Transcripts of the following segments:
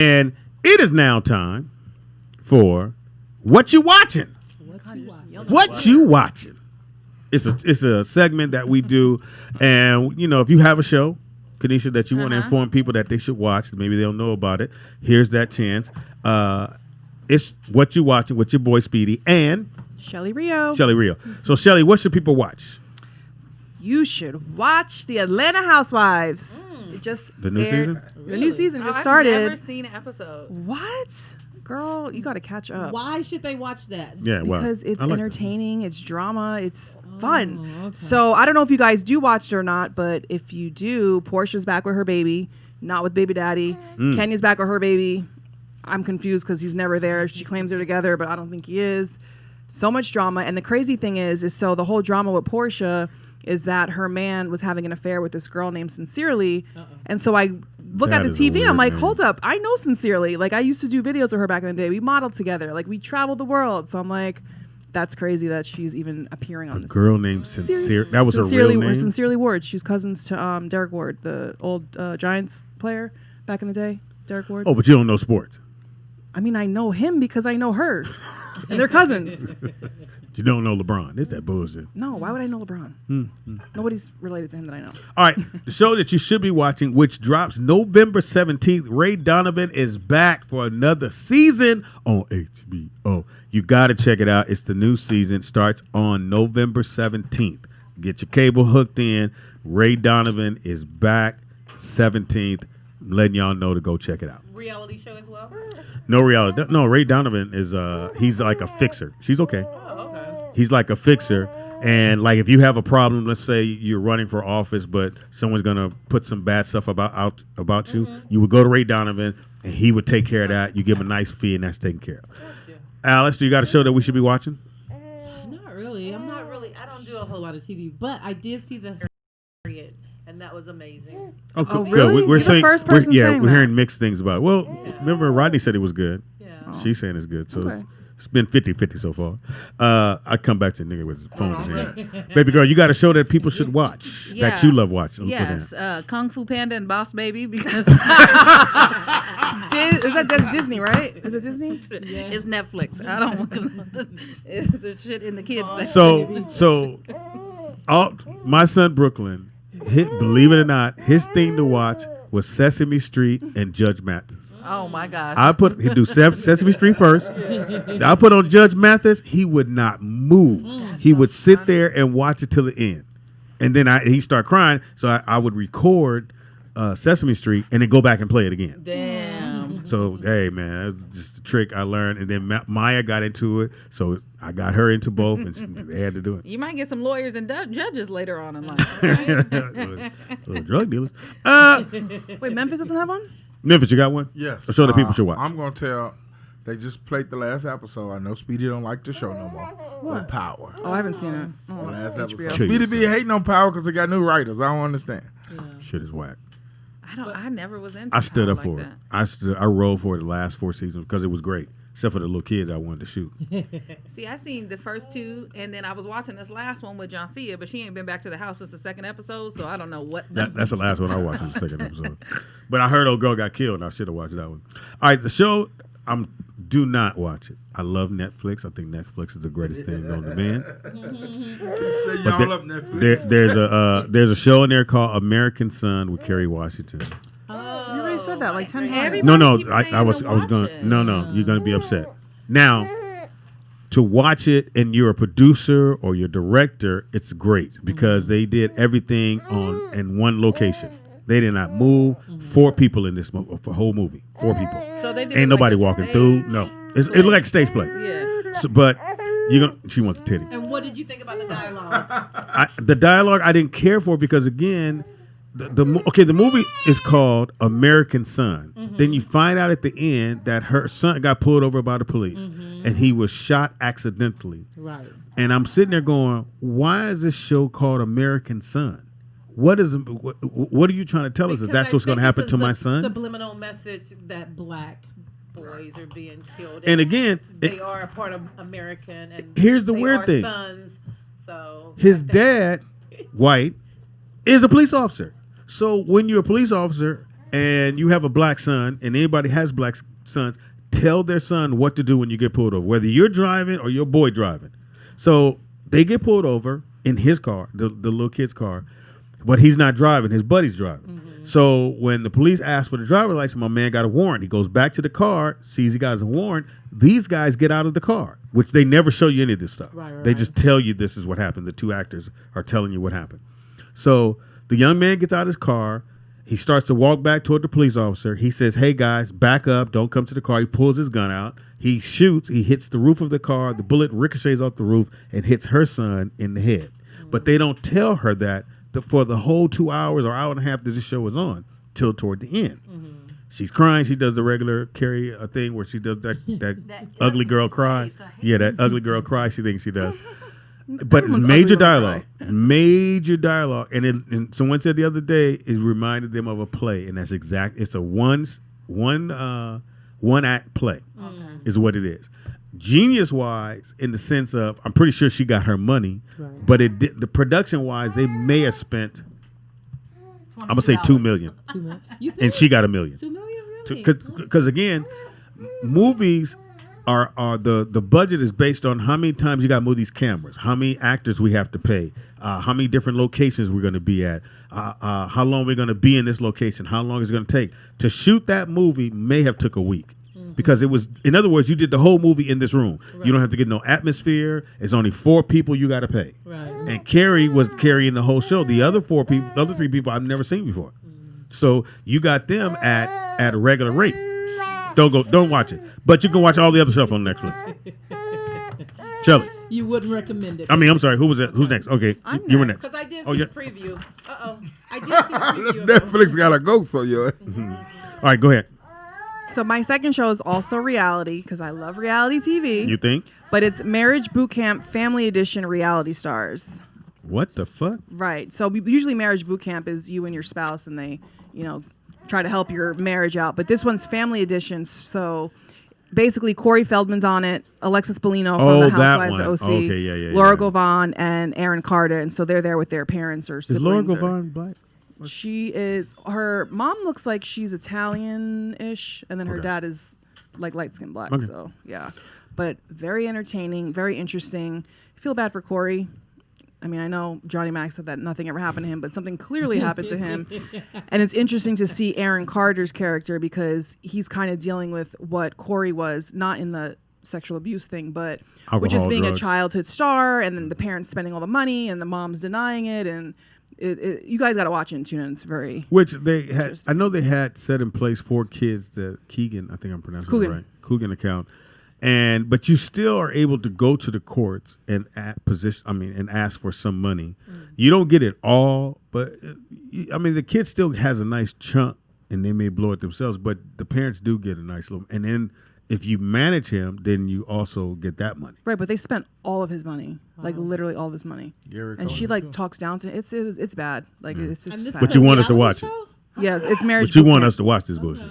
And it is now time for What You Watching. What You Watching. It's a segment that we do, and if you have a show, Kanisha, that you want to inform people that they should watch, maybe they don't know about it. Here's that chance. It's What You Watching with your boy Speedy and Shelly Rio. So Shelly, what should people watch? You should watch the Atlanta Housewives. It just The new season? The new season just started. I've never seen an episode. What? Girl, you got to catch up. Why should they watch that? Yeah, because it's entertaining, it's drama, it's fun. Okay. So I don't know if you guys do watch it or not, but if you do, Portia's back with her baby, not with baby daddy. Kenya's back with her baby. I'm confused because he's never there. She claims they're together, but I don't think he is. So much drama. And the crazy thing is so the whole drama with Portia is that her man was having an affair with this girl named Sincerely. And so I look at the TV and I'm like, hold up, I know Sincerely. Like, I used to do videos with her back in the day. We modeled together. Like, we traveled the world. So I'm like, that's crazy that she's even appearing on this. A girl named Sincerely. That was her real name? Sincerely Ward. She's cousins to Derek Ward, the old Giants player back in the day. Derek Ward. Oh, but you don't know sports. I mean, I know him because I know her. And they're cousins. You don't know LeBron. It's that bullshit. No, why would I know LeBron? Nobody's related to him that I know. All right, the show that you should be watching, which drops November 17th, Ray Donovan is back for another season on HBO. You got to check it out. It's the new season. Starts on November 17th. Get your cable hooked in. Ray Donovan is back 17th. I'm letting y'all know to go check it out. Reality show as well? No reality. No, Ray Donovan is he's like a fixer. She's okay. Oh, okay. He's like a fixer. And like if you have a problem, let's say you're running for office, but someone's gonna put some bad stuff about you, you would go to Ray Donovan and he would take care of that. You give him a nice fee and that's taken care of. Gotcha. Alice, do you got a show that we should be watching? Not really. I don't do a whole lot of TV, but I did see the Period. And that was amazing. Oh, cool. Really? We're You're the first person saying we're that. hearing mixed things about it. Well, remember Rodney said it was good. Yeah. She's saying it's good. So Okay. it's been 50-50 so far. I come back to the nigga with his phone in his hand. Baby girl, you got a show that people should watch that Yeah. you love watching. Yes, Kung Fu Panda and Boss Baby because That's Disney, right? Is it Disney? it's Netflix. I don't. It's the shit in the kids section. So my son Brooklyn, believe it or not, his thing to watch was Sesame Street and Judge Mathis. Oh my gosh. He'd do Sesame Street first. I put on Judge Mathis. He would not move. He would sit there and watch it till the end, and then he'd start crying. So I would record Sesame Street and then go back and play it again. Damn. So hey man, that's just a trick I learned, and then Maya got into it, so I got her into both, and they had to do it. You might get some lawyers and judges later on in life. Right? Little drug dealers. Wait, Memphis doesn't have one? Memphis, you got one? Yes. A show that people should watch. I'm going to tell. They just played the last episode. I know Speedy don't like the show no more. What? Power. Oh, I haven't seen it. The Oh, last HBO. episode. Kill Speedy be yourself. hating on Power because they got new writers. I don't understand. Shit is whack. I never was into. I stood power up like for that. it. I rolled for it the last 4 seasons because it was great, except for the little kid I wanted to shoot. See, I seen the first 2, and then I was watching this last one with John Cena, but she ain't been back to the house since the 2nd episode, so I don't know what. That's the last one I watched, was the 2nd episode. But I heard old girl got killed, and I should have watched that one. All right, the show, do not watch it. I love Netflix. I think Netflix is the greatest thing on demand. Say But y'all up Netflix. there's a show in there called American Son with Kerry Washington. You already said that like 10 times. Everybody No, keeps I saying was to gonna. watch it. No, you're gonna be upset. Now, to watch it and you're a producer or you're a director, it's great because they did everything in one location. They did not move. 4 people in this whole movie. 4 people. So they did Ain't it nobody like a walking stage through. No, it looked like stage play. Yeah. So, but she wants a titty. And what did you think about the dialogue? The dialogue I didn't care for because again, the movie is called American Son. Then you find out at the end that her son got pulled over by the police and he was shot accidentally. Right. And I'm sitting there going, why is this show called American Son? What are you trying to tell us? That that's what's going to happen to my son? Subliminal message that black boys are being killed. And again, they are a part of American. And here's the they weird are thing. Sons, so His dad, white, is a police officer. So when you're a police officer, and you have a black son, and anybody has black sons, tell their son what to do when you get pulled over, whether you're driving or your boy driving. So they get pulled over in his car, the little kid's car, but he's not driving. His buddy's driving. So when the police ask for the driver's license, my man got a warrant. He goes back to the car, sees he got a warrant. These guys get out of the car, which they never show you any of this stuff. Right. They just tell you this is what happened. The two actors are telling you what happened. So the young man gets out of his car. He starts to walk back toward the police officer. He says, "Hey, guys, back up. Don't come to the car." He pulls his gun out. He shoots. He hits the roof of the car. The bullet ricochets off the roof and hits her son in the head. But they don't tell her that for the whole 2 hours or hour and a half that this show was on till toward the end. She's crying. She does the regular Carrie thing where she does that ugly girl cry. Yeah, that ugly girl cry. She thinks she does. But it's Everyone's major ugly when they dialogue, major dialogue, and someone said the other day it reminded them of a play, and that's exact. It's a one act play, is what it is. Genius wise, in the sense of, I'm pretty sure she got her money, Right. but the production wise, they may have spent, I'm gonna say $2 million, $2 million. You and think she got $1 million. $2 million, really? Because again, movies are the budget is based on how many times you got to move these cameras, how many actors we have to pay, how many different locations we're going to be at, how long we're going to be in this location, how long it's going to take to shoot that movie. May have took a week. Because it was, in other words, you did the whole movie in this room. Right. You don't have to get no atmosphere. It's only 4 people you got to pay. Right. And Carrie was carrying the whole show. The other 4 people, the other 3 people, I've never seen before. So you got them at a regular rate. Don't watch it, but you can watch all the other stuff on Netflix. Shelly, You wouldn't recommend it. I mean, I'm sorry. Who was that? Who's next? Okay, I'm you were next. next. Because I did Oh, see yeah. the preview. I did see the preview. of it. Netflix gotta go, so yo. All right, go ahead. So my second show is also reality because I love reality TV. You think? But it's Marriage Boot Camp Family Edition Reality Stars. What the fuck? Right. So usually Marriage Boot Camp is you and your spouse and they, try to help your marriage out. But this one's Family Edition. So basically Corey Feldman's on it, Alexis Bellino from Oh, the that Housewives one. of OC, Okay, yeah, Laura yeah. Govan, and Aaron Carter. And so they're there with their parents or Is siblings. Laura or- Govan black? her mom looks like she's Italian-ish, and then her Okay. dad is like light-skinned black. Okay. So yeah, but very entertaining, very interesting. I feel bad for Corey. I mean, I know Johnny Mac said that nothing ever happened to him, but something clearly happened to him. And it's interesting to see Aaron Carter's character because he's kind of dealing with what Corey was, not in the sexual abuse thing, but with just Alcohol, being drugs. a childhood star, and then the parents spending all the money and the mom's denying it. And you guys got to watch it and tune in. It's very Which they had. I know they had set in place for kids that Keegan. I think I'm pronouncing Coogan. it right. Coogan account. But you still are able to go to the courts and and ask for some money. You don't get it all, but the kid still has a nice chunk, and they may blow it themselves. But the parents do get a nice little. And then if you manage him, then you also get that money. right. But they spent all of his money, like literally all of his money. Gary And she Coleman, like talks down to it's bad. Like it's And just this sad. But is you a want us to reality watch it. show? Yeah, it's marriage. But you boot want camp. us to watch this bullshit.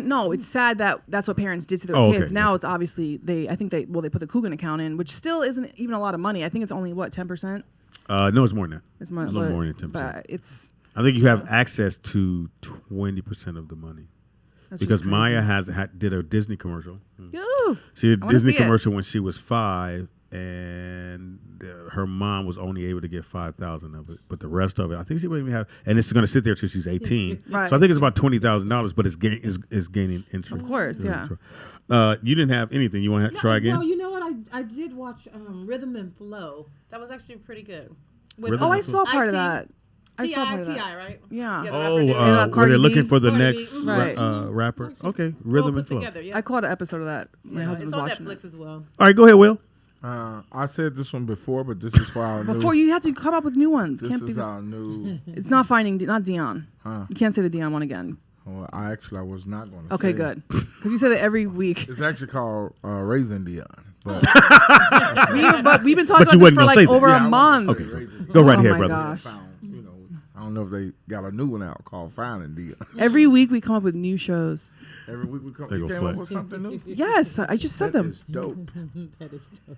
No, it's sad that that's what parents did to their Oh, okay, kids. Now gotcha. it's obviously they put the Coogan account in, which still isn't even a lot of money. I think it's only 10%. No, it's more than that. It's more, It's a little more than 10%. But it's I think you have access to 20% of the money that's because just Maya crazy. did a Disney commercial. Ooh, She did I a wanna Disney see it. commercial when she was 5, and her mom was only able to get 5,000 of it, but the rest of it, I think she wouldn't even have. And it's going to sit there till she's 18. Right. So I think it's about $20,000, but it's gaining interest. Of course, yeah. You didn't have anything. You want to try again? No, you know what? I did watch Rhythm and Flow. That was actually pretty good. With, Rhythm Oh, I and saw part of IT. that. I saw part of that. T.I., right? Yeah. the Oh, rapper did. Yeah, where Cardi they're looking B. for the Cardi B. next Right. rapper. Okay, Well Rhythm put and Flow. together, yeah. I caught an episode of that. My Yeah, husband it's was on watching Netflix it. as well. All right, go ahead, Will. I said this one before, but this is for our Before new. you have to come up with new ones. This Can't be is this- our new. It's not not Dion. Huh. You can't say the Dion one again. Well, I was not going to. Okay, good. Because you say that every week. It's actually called Raisin Dion, but We've been talking But you about this wasn't for gonna like say that. over Yeah, I a wanted month. to say Okay, Raisin go right Oh ahead, my brother. gosh. Found, I don't know if they got a new one out called Finding Dion. Every week we come up with new shows. Every week we come. There You go came Fleck. up with something new. Yes, I just said That them. is dope. That is dope.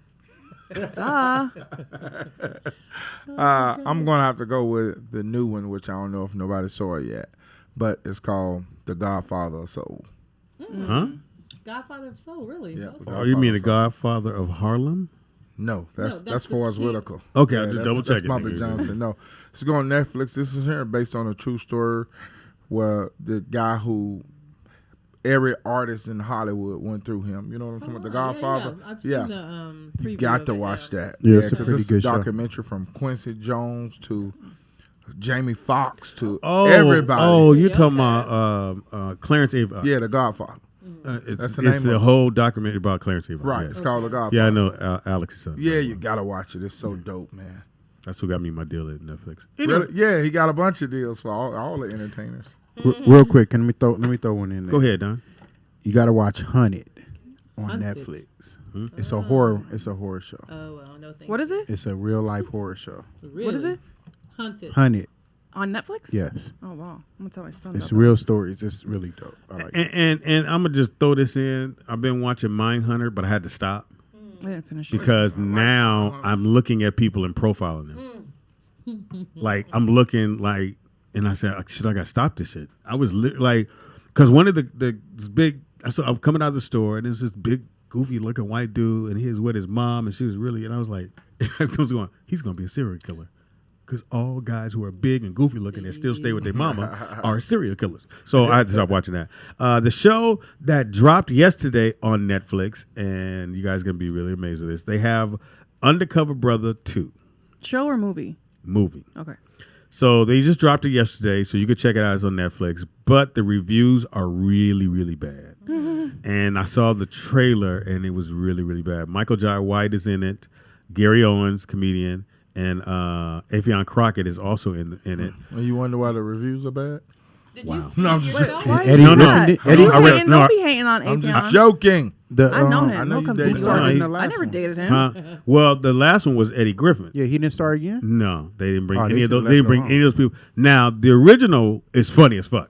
Ah, I'm gonna have to go with the new one, which I don't know if nobody saw it yet. but it's called The Godfather of Soul. Huh? Godfather of Soul, really? Yeah. Okay. Oh, you mean the Godfather of Soul. Godfather of Harlem? No, that's that's the Forrest kid. Whitaker. Okay, I just that's- double That's checking, Bumpy nigga. Johnson. No, it's going on Netflix. This is here based on a true story where the guy who every artist in Hollywood went through him. You know what I'm talking about? The Godfather. Yeah. I've seen the preview. You got of to it, watch yeah. that. Yeah, it's a 'cause pretty it's good show. documentary from Quincy Jones to Jamie Foxx to Oh, everybody. Oh, you're Yeah, talking okay. about Clarence Ava. Yeah, The Godfather. It's That's the it's name the of it. whole documentary about Clarence Ava. Right. Yeah, It's called The Godfather. yeah I know Alex's son. Yeah, you got to watch it. It's so dope, man. That's who got me my deal at Netflix. Really? Yeah, he got a bunch of deals for all the entertainers. Real quick, let me throw one in there. Go ahead, Don. You got to watch Hunted on Hunted. Netflix. It's a horror. It's a horror show. Oh well, no thank What is it? It's a real life horror show. you. Really? What is it? Hunted. Hunted. On Netflix? Yes, Oh wow. I'm gonna tell my son. it's about real stories. It's really dope. I like it. And I'm gonna just throw this in. I've been watching Mindhunter, but I had to stop that. I didn't finish it. because now I'm looking at people and profiling them. Like I'm looking like, and I said, should I got to stop this shit? I was like, because one of this big. I'm coming out of the store and there's this big goofy looking white dude and he was with his mom and she was really, and I was like, I was going, he's gonna be a serial killer. Because all guys who are big and goofy looking and still stay with their mama are serial killers. So I had to stop watching that. The show that dropped yesterday on Netflix, and you guys are going to be really amazed at this, they have Undercover Brother 2 Show or movie? movie. Okay. So they just dropped it yesterday, so you can check it out. It's on Netflix. But the reviews are really, really bad. And I saw the trailer, and it was really, really bad. Michael Jai White is in it. Gary Owens, comedian. And Afion Crockett is also in it. And you wonder why the reviews are bad? Did Wow. you see No, I'm it just- yourself? Why Eddie you do no, that? Eddie- You I read- hating- no, don't be hating on I'm Afion. just joking. I know I him. know No you come dated he him. started No, in he- the I last never one. dated him. Huh? Well, the last one was Eddie Griffin. Yeah, he didn't star again. No, they didn't bring Oh, they any of those. should've They didn't left bring them any of those people. Now, the original is funny as fuck,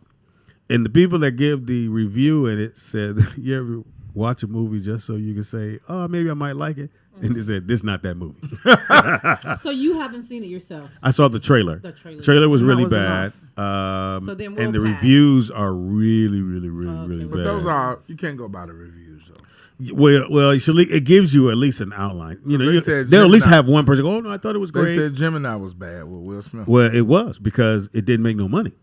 and the people that give the review and it said, "You ever watch a movie just so you can say, oh, maybe I might like it," and they said, "This not that movie." So you haven't seen it yourself? I saw the trailer. The trailer. Trailer was That really was bad. So then we'll and the pass. reviews are really, really, really, Okay, really well, But those bad. are, you can't go by the reviews, though. Well, it gives you at least an outline. You know, They you, said they'll at least Gemini. have one person go, "Oh no, I thought it was They great." said Gemini was bad with Will Smith. Well, it was because it didn't make no money.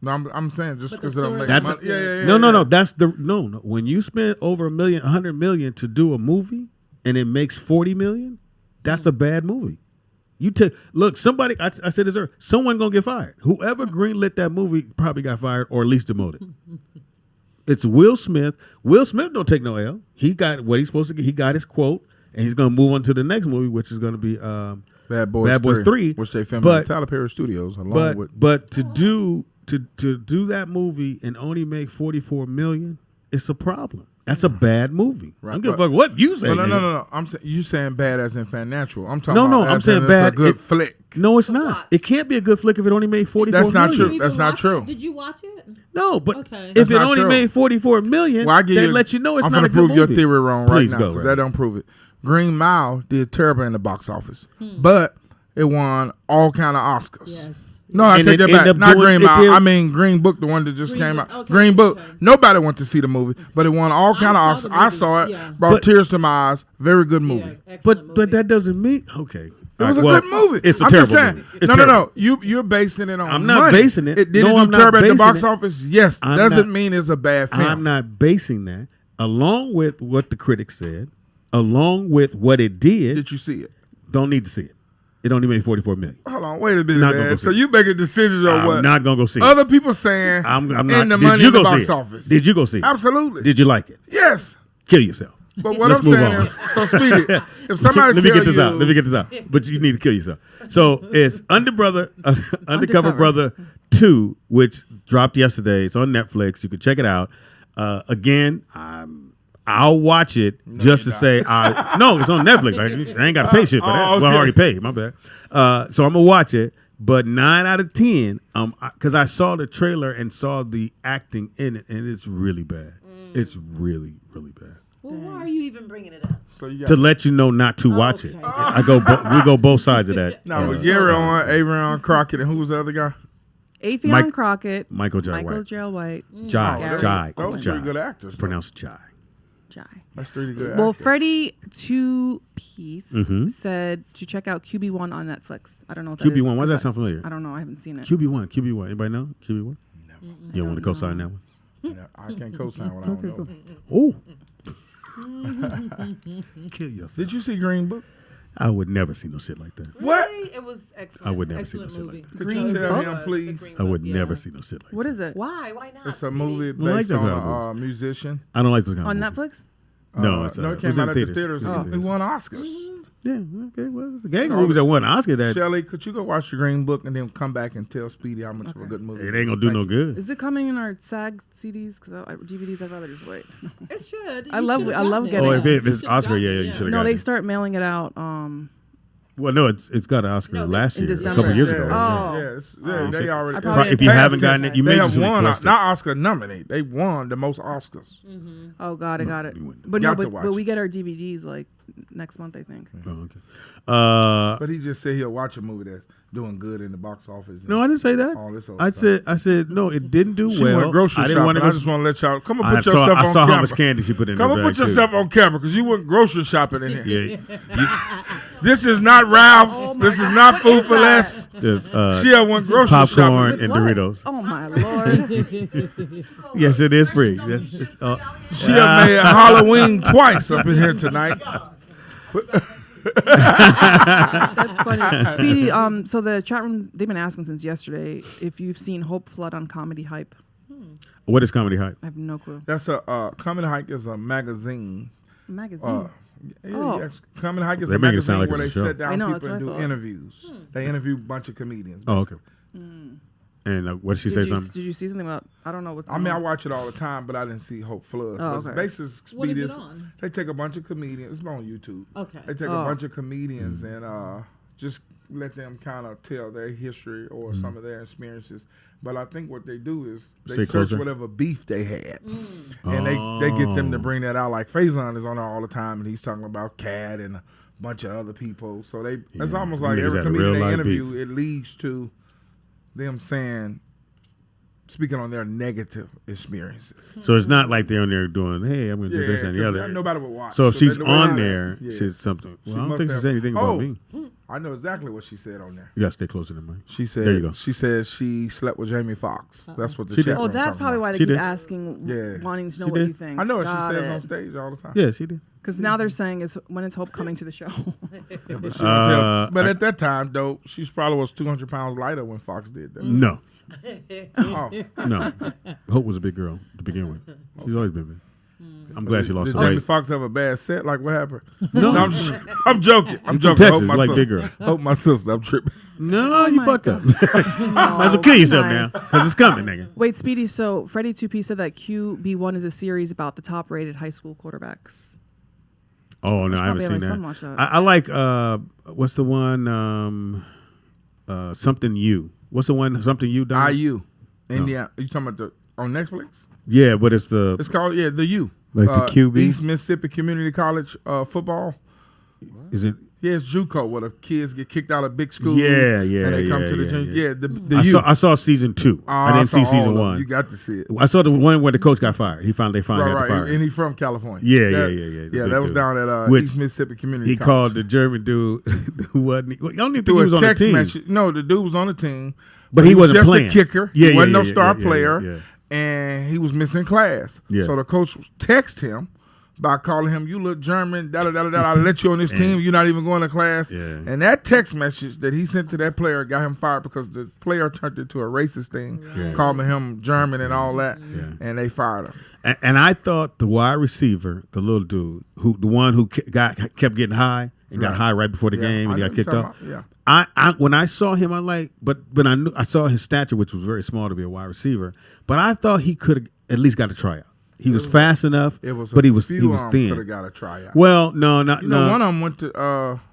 No, I'm saying just But because the it don't story- make That's money. Yeah. No. That's no. When you spend over $100 million to do a movie and it makes $40 million, that's a bad movie. You take look. Somebody, I said this earlier. Someone gonna get fired. Whoever greenlit that movie probably got fired or at least demoted. It's Will Smith. Will Smith don't take no L. He got what he's supposed to get. He got his quote, and he's gonna move on to the next movie, which is gonna be Bad Boys, Bad Boys 3, which they filmed but- in Tyler Perry Studios along with. But to do that movie and only make $44 million, it's a problem. That's a bad movie. I don't give a fuck what you say. No. I'm saying you saying bad as in financial. I'm talking. No, about I'm as saying in bad. It's a good it- flick. No, it's not. It can't be a good flick if it only made $44 That's not million. true. You even That's not watch true. it? Did you watch it? No, but Okay. if That's it not only true. made $44 million, Well, I give that you. lets you know it's I'm not gonna a good prove movie. your theory wrong Please right go, now because Ray. that don't prove it. Green Mile did terrible in the box office, but it won all kind of Oscars. Yes. No, I And take it that ended back. up Not doing- Green it Mile. did- I mean Green Book, the one that just Green came Book, out. okay, Green Book. okay. Nobody went to see the movie, but it won all kind of saw Oscars. the I movie, saw it. yeah. Brought tears to my eyes. Very good movie. Yeah, excellent But movie. that doesn't mean okay. It was All right, a good movie. It's a I'm terrible just saying, movie. It's no. terrible. You're basing it on I'm not money. basing it. It didn't No, I'm do not terrible at the basing box it. office. Yes, I'm doesn't not- mean it's a bad film. I'm not basing that along with what the critics said, along with what it did. Did you see it? Don't need to see it. It only made $44 million. Hold on, wait a minute, Not gonna man. go So see it. you making decisions on I'm what not gonna go see it. other people saying I'm not. in the Did money you in the go see box it? office. Did you go see it? Absolutely. Did you like it? Yes. Kill yourself. But what Let's I'm move saying on. is, so Speedy, if somebody Let me tell get this you, out. Let me get this out. But you need to kill yourself. So it's Undercover Brother 2, which dropped yesterday. It's on Netflix. You can check it out. Again, I'll watch it just to say no, it's on Netflix. I ain't got to pay shit for that. Oh, Well, I okay. already paid. My bad. So I'm gonna watch it. But 9 out of 10, because I saw the trailer and saw the acting in it, and it's really bad. It's really, really bad. Well, why are you even bringing it up? so you got To let you know not to watch it. Okay. We go both sides of that. no, with Gary on, Avery on, Crockett, and who was the other guy? Afion Mike- Crockett, Michael Jai Michael White. J. White, Jai. Gary Jai. Those It's are pretty Jai. good actors. It's pronounced Jai. Jai. That's pretty good. Well, actors. Freddie Two Piece Mm-hmm. said to check out QB1 on Netflix. I don't know what that is. QB1. Why does that 'cause sound familiar? I don't know. I haven't seen it. QB1. QB1. Anybody know? QB1? You don't want to co-sign that one? Yeah, I can't co-sign what I don't know. Oh. Kill yourself. Did you see Green Book? I would never see no shit like that. What? Really? It was excellent. I would never see no Excellent shit movie. like that. Could Green you tell Book? him, please? I would never see no shit like that. What is it? Why? Why not? It's a sweetie? movie I like based that on kind of a movies. musician. I don't like those kind On of movies. Netflix? No, it's no, it it came was in out at the theaters. theaters. It was in It theaters. won Oscars. Yeah, okay. Well, it's a gang of movies that won an Oscar that Shelly, could you go watch the Green Book and then come back and tell Speedy how much of a good movie it ain't gonna do no good. Is it coming in our SAG CDs? Because DVDs, I'd rather just wait. It should. I love getting Oh, it. if it's Oscar, yeah, you should have No, got they it. start mailing it out. Well, no, it's got an Oscar No, last in year, a December. couple years Yeah, ago. Oh. they already. I probably If you didn't haven't pay gotten it, you they may have just won, request it. not Oscar nominate. They won the most Oscars. Oh, got it. you wouldn't. But You no, have to but watch we it. get our DVDs like next month, I think. Oh, okay. But he just said he'll watch a movie that's doing good in the box office. and No, I didn't say that. all this old I stuff. said no. It didn't do She well. went grocery I didn't shopping. want to I go. just want to let y'all come and I put saw, yourself I on saw camera. how much candy she put in Come her and bag put yourself too. on camera because you went grocery shopping in here. Yeah, This is not Ralph. This is not food for less. there's She went grocery popcorn shopping. and Doritos. Oh my lord! Yes, it is free. Yes, it's, She made Halloween twice up in here tonight. That's funny. Speedy. So the chat room, they've been asking since yesterday if you've seen Hope Flood on Comedy Hype. what is comedy hype? I have no clue. That's a Comedy Hike is a magazine. Magazine. Yeah, yes. Comedy Hike is They a make it sound magazine like where they it's a show. sit down I know, people that's and do what I thought. interviews. They interview a bunch of comedians. Oh, okay. And what did she say? Did you, Something? did you see something about? I don't know what's. I mean, I watch it all the time, but I didn't see Hope Floods. Oh, But okay. basically, What is it Speedy on? they take a bunch of comedians. It's on YouTube. Okay. They take Oh. a bunch of comedians and just let them kind of tell their history or some of their experiences. But I think what they do is they Stay search closer. whatever beef they had, and they get them to bring that out. Like Faison is on there all the time, and he's talking about Cat and a bunch of other people. So it's Yeah. almost like Niggas every had a comedian real they life interview, beef. it leads to them speaking on their negative experiences. So it's not like they're on there doing, "Hey, I'm going to do this and the 'cause other." nobody would watch. So if she's they do on it. there, Yeah. she's something. Well, I don't must think she have- said anything about me. I know exactly what she said on there. You got to stay closer to me. She said There you go. she said she slept with Jamie Foxx. That's what the She chat did. Oh, room that's talking probably about. why they She keep did. asking, Yeah. wanting to know She what did. you think. I know what Got she says it. on stage all the time. Yeah, she did. Because now they're saying is when is Hope coming to the show? But, she don't tell- but at that time, though, she probably was 200 pounds lighter when Fox did that. No, Oh. no. Hope was a big girl to begin with. She's always been big. I'm glad she lost Did the Jamie weight. Foxx have a bad set? Like, what happened? No. I'm joking. I'm joking. Texas, Hope my like big sister. girl. Hope my sister. I'm tripping. No, you my fucked up. Might as well kill yourself now, because it's coming, nigga. Wait, Speedy. So Freddie 2P said that QB1 is a series about the top-rated high school quarterbacks. Oh no, I haven't probably seen have my son that. watch that. I like what's the one? Something you. What's the one? Something you done? IU. Indiana. You talking about on Netflix? Yeah, but it's the It's called the U. Like the QB? East Mississippi Community College football. is it? Yeah, it's JUCO where the kids get kicked out of big schools. Yeah, and they come yeah, to the yeah, junior. yeah. Yeah, the I U. saw season 2. I didn't saw see all season of them. 1. You got to see it. I saw the one where the coach got fired. They finally Right, had to fire right. him. And he's from California. Yeah, That- yeah. Yeah, The that big was dude. down at Which East Mississippi Community He College. called the German dude who wasn't. I don't even think Through he was a on the text team. message. No, the dude was on the team. But he was wasn't just playing. a kicker. Yeah, he wasn't yeah, no yeah, star yeah, player. yeah. And he was missing class. Yeah. So the coach texted him by calling him, "You look German, I'll let you on this team. You're not even going to class." Yeah. And that text message that he sent to that player got him fired because the player turned it to a racist thing, calling him German and all that. And they fired him. And I thought the wide receiver, the little dude, the one who kept getting high and got Right. high right before the game and I he know got what kicked you're off. talking about. I when I saw him, I like, but I saw his stature, which was very small to be a wide receiver. But I thought he could have at least got a tryout. He was fast enough, It was, but a he was few thin. could have got a tryout. Well, no, not You know, no. one of them went to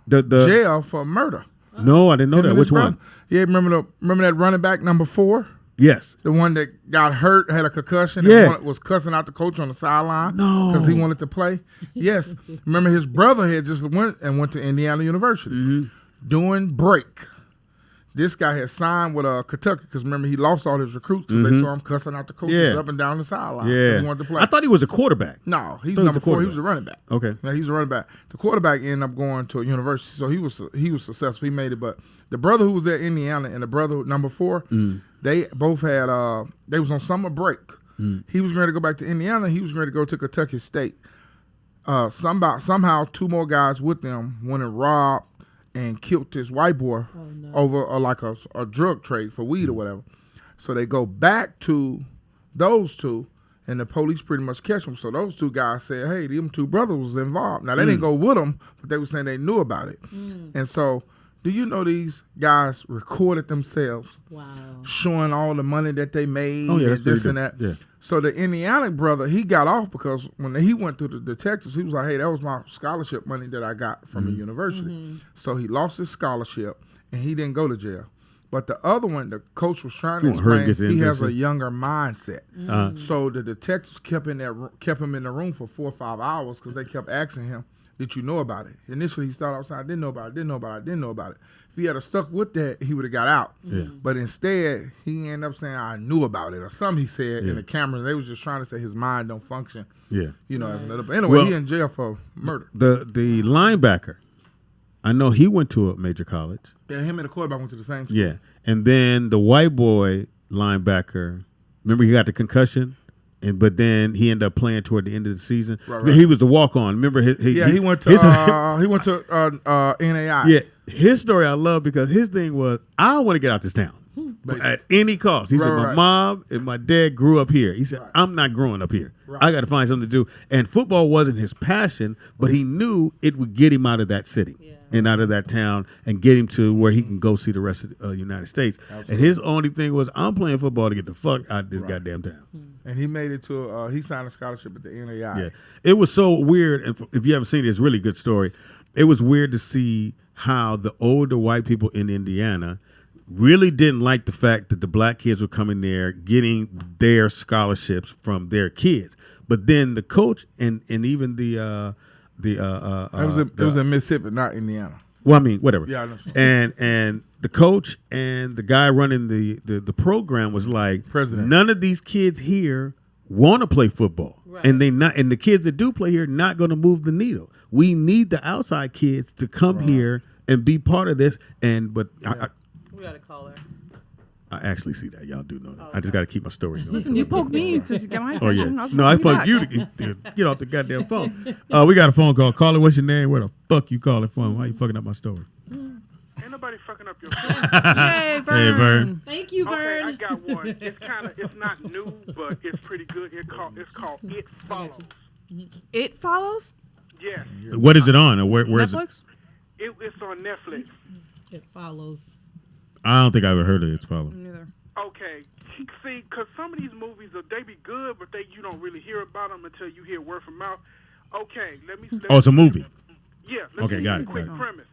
the jail for murder. no, I didn't know Him that. and Which his one? brother. Yeah, remember that running back number 4? Yes. The one that got hurt, had a concussion, Yeah. and was cussing out the coach on the sideline No. because he wanted to play. Yes. Remember his brother had just went to Indiana University. Mm-hmm. During break, This guy had signed with Kentucky because remember he lost all his recruits because they saw him cussing out the coaches Yeah. up and down the sideline. 'cause Yeah. he wanted to play. I thought he was a quarterback. No, he's thought he was number a 4. He quarterback. was a running back. Okay. Yeah, he's a running back. The quarterback ended up going to a university, so he was successful. He made it. But the brother who was at Indiana and the brother number 4, they both had they was on summer break. He was going to go back to Indiana. He was going to go to Kentucky State. Somehow 2 more guys with them went and robbed and killed this white boy over like a drug trade for weed or whatever. So they go back to those 2, and the police pretty much catch them. So those 2 guys said, hey, them 2 brothers was involved. Now, they didn't go with them, but they were saying they knew about it. And so do you know these guys recorded themselves Wow. showing all the money that they made Oh, yeah, and that's this pretty and good. that? Yeah. So the Indiana brother, he got off because when he went to the detectives, he was like, hey, that was my scholarship money that I got from the university. So he lost his scholarship, and he didn't go to jail. But the other one, the coach was trying to You want her to explain, get he into has this? a younger mindset. So the detectives kept him in the room for 4 or 5 hours because they kept asking him, did you know about it? Initially, he started outside, didn't know about it. If he had stuck with that, he would have got out. But instead, he ended up saying, I knew about it, or something he said in the camera. They was just trying to say his mind don't function, Yeah. as another. But anyway, Well, he in jail for murder. The linebacker, I know he went to a major college. Yeah, him and the quarterback went to the same school. Yeah. And then the white boy linebacker, remember he got the concussion? But then he ended up playing toward the end of the season. Right. He was the walk on. Remember He went to NAI. yeah, his story I love because his thing was, I want to get out this town at any cost. He said, my Right. mom and my dad grew up here. He said, I'm not growing up here. I got to find something to do. And football wasn't his passion, but he knew it would get him out of that city and out of that town and get him to where he can go see the rest of the United States. And his only thing was, I'm playing football to get the fuck out of this goddamn town. And he made it to, he signed a scholarship at the NAI. Yeah, it was so weird. And if you haven't seen it, it's a really good story. It was weird to see how the older white people in Indiana really didn't like the fact that the black kids were coming there getting their scholarships from their kids. But then the coach and even it was in Mississippi, not Indiana. well, I mean, whatever. Yeah, I know. And the coach and the guy running the program was like, President. none of these kids here want to play football, and the kids that do play here not going to move the needle. We need the outside kids to come here and be part of this. But We got to call her. I actually see that. Y'all do know that. I just got to keep my story going. Listen, you poked me to get my Oh yeah. attention. No, I poked you to get off the goddamn phone. We got a phone call. Caller, what's your name? Where the fuck you calling from? Why you fucking up my story? Ain't nobody fucking up your phone. Hey, Vern. Hey, Vern. Thank you, Okay, Bird. I got one. It's not new, but it's pretty good. It's called It Follows. It follows Yes, What is it on? Or where is it? Netflix. it's on Netflix. It follows. I don't think I ever heard of it. Follow. Neither. Okay, see, because some of these movies, they be good, but you don't really hear about them until you hear word from mouth. Okay, let me. Oh, it's a movie. Yeah. Okay, me got give it, you a quick got it. premise.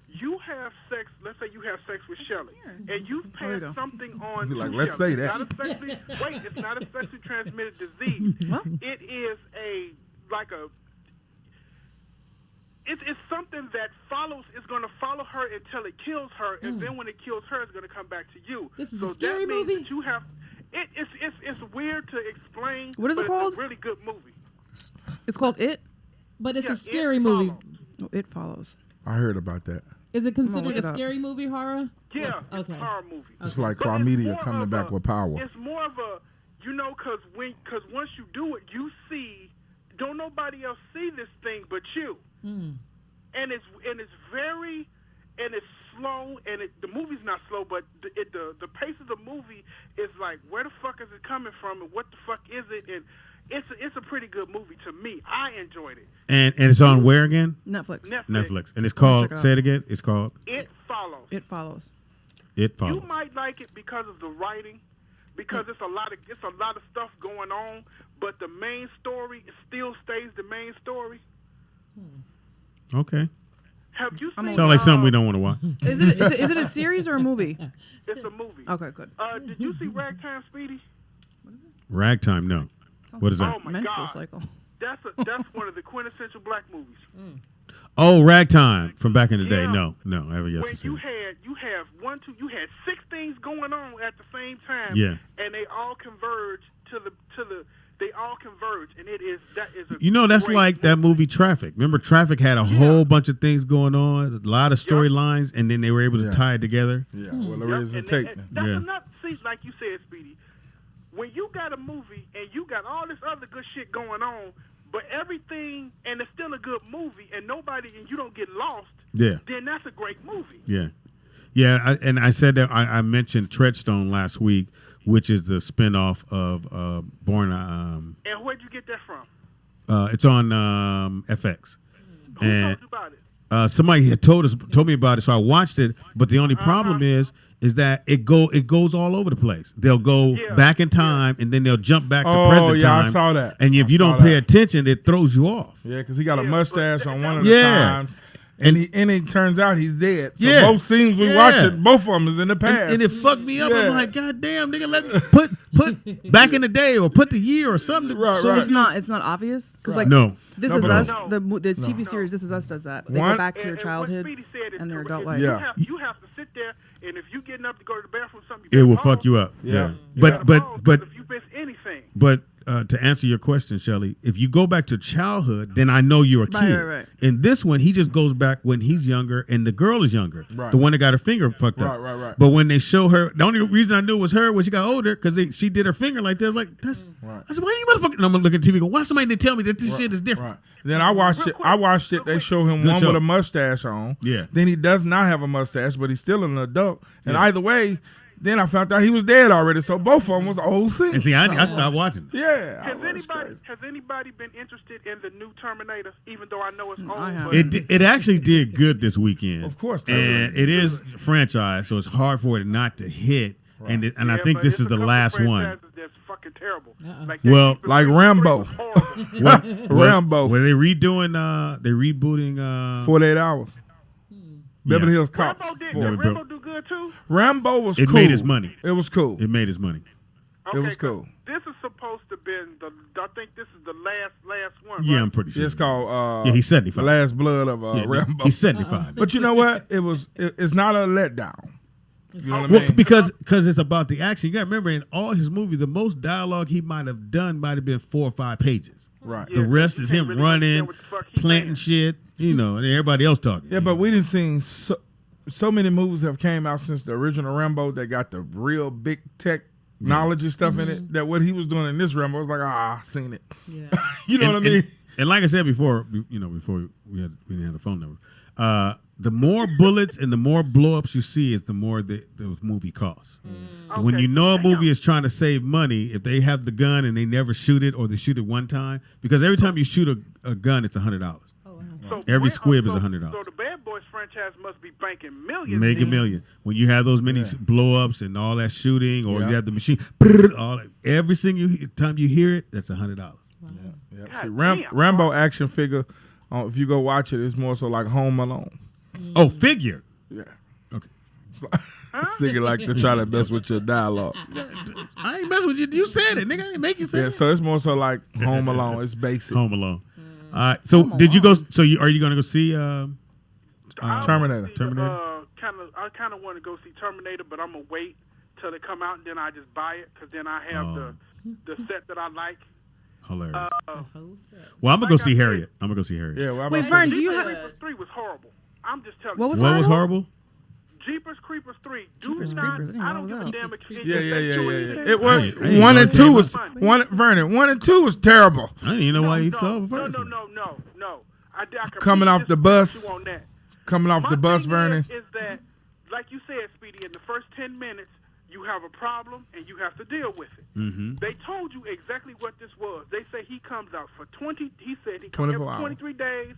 You have sex. Let's say you have sex with Shelly, and you There you pass go. something on. You're to like, let's Shelley. say that. It's not a sexually transmitted disease. It is it's something that follows. Is going to follow her until it kills her, and then when it kills her, it's going to come back to you. This is so a scary that means movie? That you have. It's weird to explain. What is it but called? It's a really good movie. It's called It. But it's Yeah, a scary It movie. Follows. Oh, It follows. I heard about that. Is it considered look it a up. scary movie, horror? Yeah, it's Okay. a horror movie. It's like But it's chlamydia more coming of back with power. It's more of a, because once you do it, you see, don't nobody else see this thing but you, and it's very, and it's slow, and the movie's not slow, but the pace of the movie is like, where the fuck is it coming from, and what the fuck is it, and it's a pretty good movie to me. I enjoyed it. And it's on where again? Netflix. Netflix. And it's Check called. it out. Say it again. It's called. It follows. It follows. It Follows. You might like it because of the writing, because it's a lot of stuff going on, but the main story still stays the main story. Okay. Have you seen? Sound like something we don't want to watch. Is it a series or a movie? It's a movie. Okay, good. Did you see Ragtime, Speedy? Ragtime. No. What is that? Oh my Menstrual God. cycle. That's one of the quintessential black movies. Oh, Ragtime from back in the day. Yeah. No, I haven't yet When to see. you it. have 1, two, you had 6 things going on at the same time. Yeah. And they all converge they all converge, and that is a You know, that's great like that movie Traffic. Remember, Traffic had a whole bunch of things going on, a lot of storylines, and then they were able to tie it together. Yeah, well, there Yep, is a and tape. that's Yeah. enough. See, like you said, Speedy, when you got a movie and you got all this other good shit going on, but everything, and it's still a good movie, and you don't get lost, Yeah. then that's a great movie. Yeah. Yeah, and I said that I mentioned Treadstone last week, which is the spinoff of Born. And where'd you get that from? It's on FX. Who And told you about it? somebody had told me about it, so I watched it. But the only problem is that it goes all over the place. They'll go back in time, and then they'll jump back to present yeah, time. I saw that. And if I you saw don't pay that. attention, it throws you off. Yeah, because he got a Yeah, mustache but on one of the Yeah. times. And it turns out he's dead. So Yeah. both scenes we Yeah. watching, both of them is in the past. And it fucked me up. Yeah. I'm like, God damn, nigga, put back in the day or put the year or something. Right, so right. It's not obvious because like No. This No, Is but Us, no. the TV series This Is Us does that. They One- go back to your And childhood what Speedy said is and their true, adult because life. Yeah. you have to sit there, and if you getting up to go to the bathroom, something It will fuck you up. Yeah. But if you miss anything, to answer your question, Shelly, if you go back to childhood, then I know you're a Right, kid. right. In this one, he just goes back when he's younger and the girl is younger. Right. The one that got her finger fucked up. Right. But when they show her, the only reason I knew it was her when she got older, because she did her finger like this. Like, that's. Right. I said, why do you motherfucker? And I'm looking at TV, go, why somebody didn't tell me that this shit is different? Right. Then I watched it. I watched it. They show him Good one show. with a mustache on. Yeah. Then he does not have a mustache, but he's still an adult. And either way, then I found out he was dead already. So both of them was old scenes. And see, I stopped watching. Yeah. has anybody been interested in the new Terminator? Even though I know it's old, I have. but It actually did good this weekend. Of course, and it is franchise, so it's hard for it not to hit. And I yeah, think but this it's is a the couple last one. franchises That's fucking terrible. Like Well, that like Super Rambo. Three was horrible. Rambo. Were they redoing? They rebooting. 48 Hours. Beverly Hills Cop. Rambo did 4. Rambo do good too? Rambo was It cool. made his money. It was cool. It made his money. Okay, was 'cause cool. This is supposed to been I think this is the last one. Yeah, right? I'm pretty sure. It's called Yeah, he's 75. The Last Blood of Yeah, Rambo. He's 75. But you know what? It's not a letdown. You know what I Well, mean? because it's about the action. You got to remember, in all his movies, the most dialogue he might have done might have been 4 or 5 pages. Right. The Yeah, rest you is can't him really running, understand what the fuck he planting saying. shit, and everybody else talking. Yeah, but we didn't see so many movies have came out since the original Rambo that got the real big technology stuff in it. That what he was doing in this Rambo was like, I seen it. Yeah. You know what I mean? And like I said before, before we didn't have the phone number. The more bullets and the more blow-ups you see is the more the movie costs. When Okay, you know a damn. movie is trying to save money, if they have the gun and they never shoot it or they shoot it one time, because every time you shoot a gun, it's $100. So Every squib is so- $100. So the Bad Boys franchise must be banking millions. Make a then. million. When you have those many blow-ups and all that shooting, or Yeah. you have the machine, every single time you hear it, that's $100. Yeah. God See, damn. Rambo action figure, if you go watch it, it's more so like Home Alone. Oh, figure. Yeah. Okay. This nigga like to try to mess with your dialogue. I ain't messing with you. You said it, nigga. I didn't make you say Yeah, it. so it's more so like Home Alone. It's basic. Home Alone. All right. So did you go? So are you going to go see? Terminator. Terminator? I kind of want to go see Terminator, but I'm gonna wait till it come out and then I just buy it because then I have the set that I like. Hilarious. Whole set. Well, I'm gonna go like I see said- Harriet. I'm gonna go see Harriet. Yeah, well, I'm Wait, about to Vern, say- do you Jeepers have? Creepers 3 was horrible. I'm just telling What you. was What was horrible? Jeepers Creepers 3. Jeepers not. Creepers, I don't what give was a that? damn if Jeepers it- Yeah, if yeah, they yeah, show yeah, anything. yeah. It was I ain't one know and it two came was Vernon. 1 and 2 was terrible. I didn't even know why he no, saw the no, first. no, one. no. I completely Coming off the disagree with bus. you on that. Coming off My the bus, thing Vernon. is that, like you said, Speedy, in the first 10 minutes, you have a problem and you have to deal with it. Mm-hmm. They told you exactly what this was. They say he comes out for 20. He said he comes 24 out hours. for 23 days.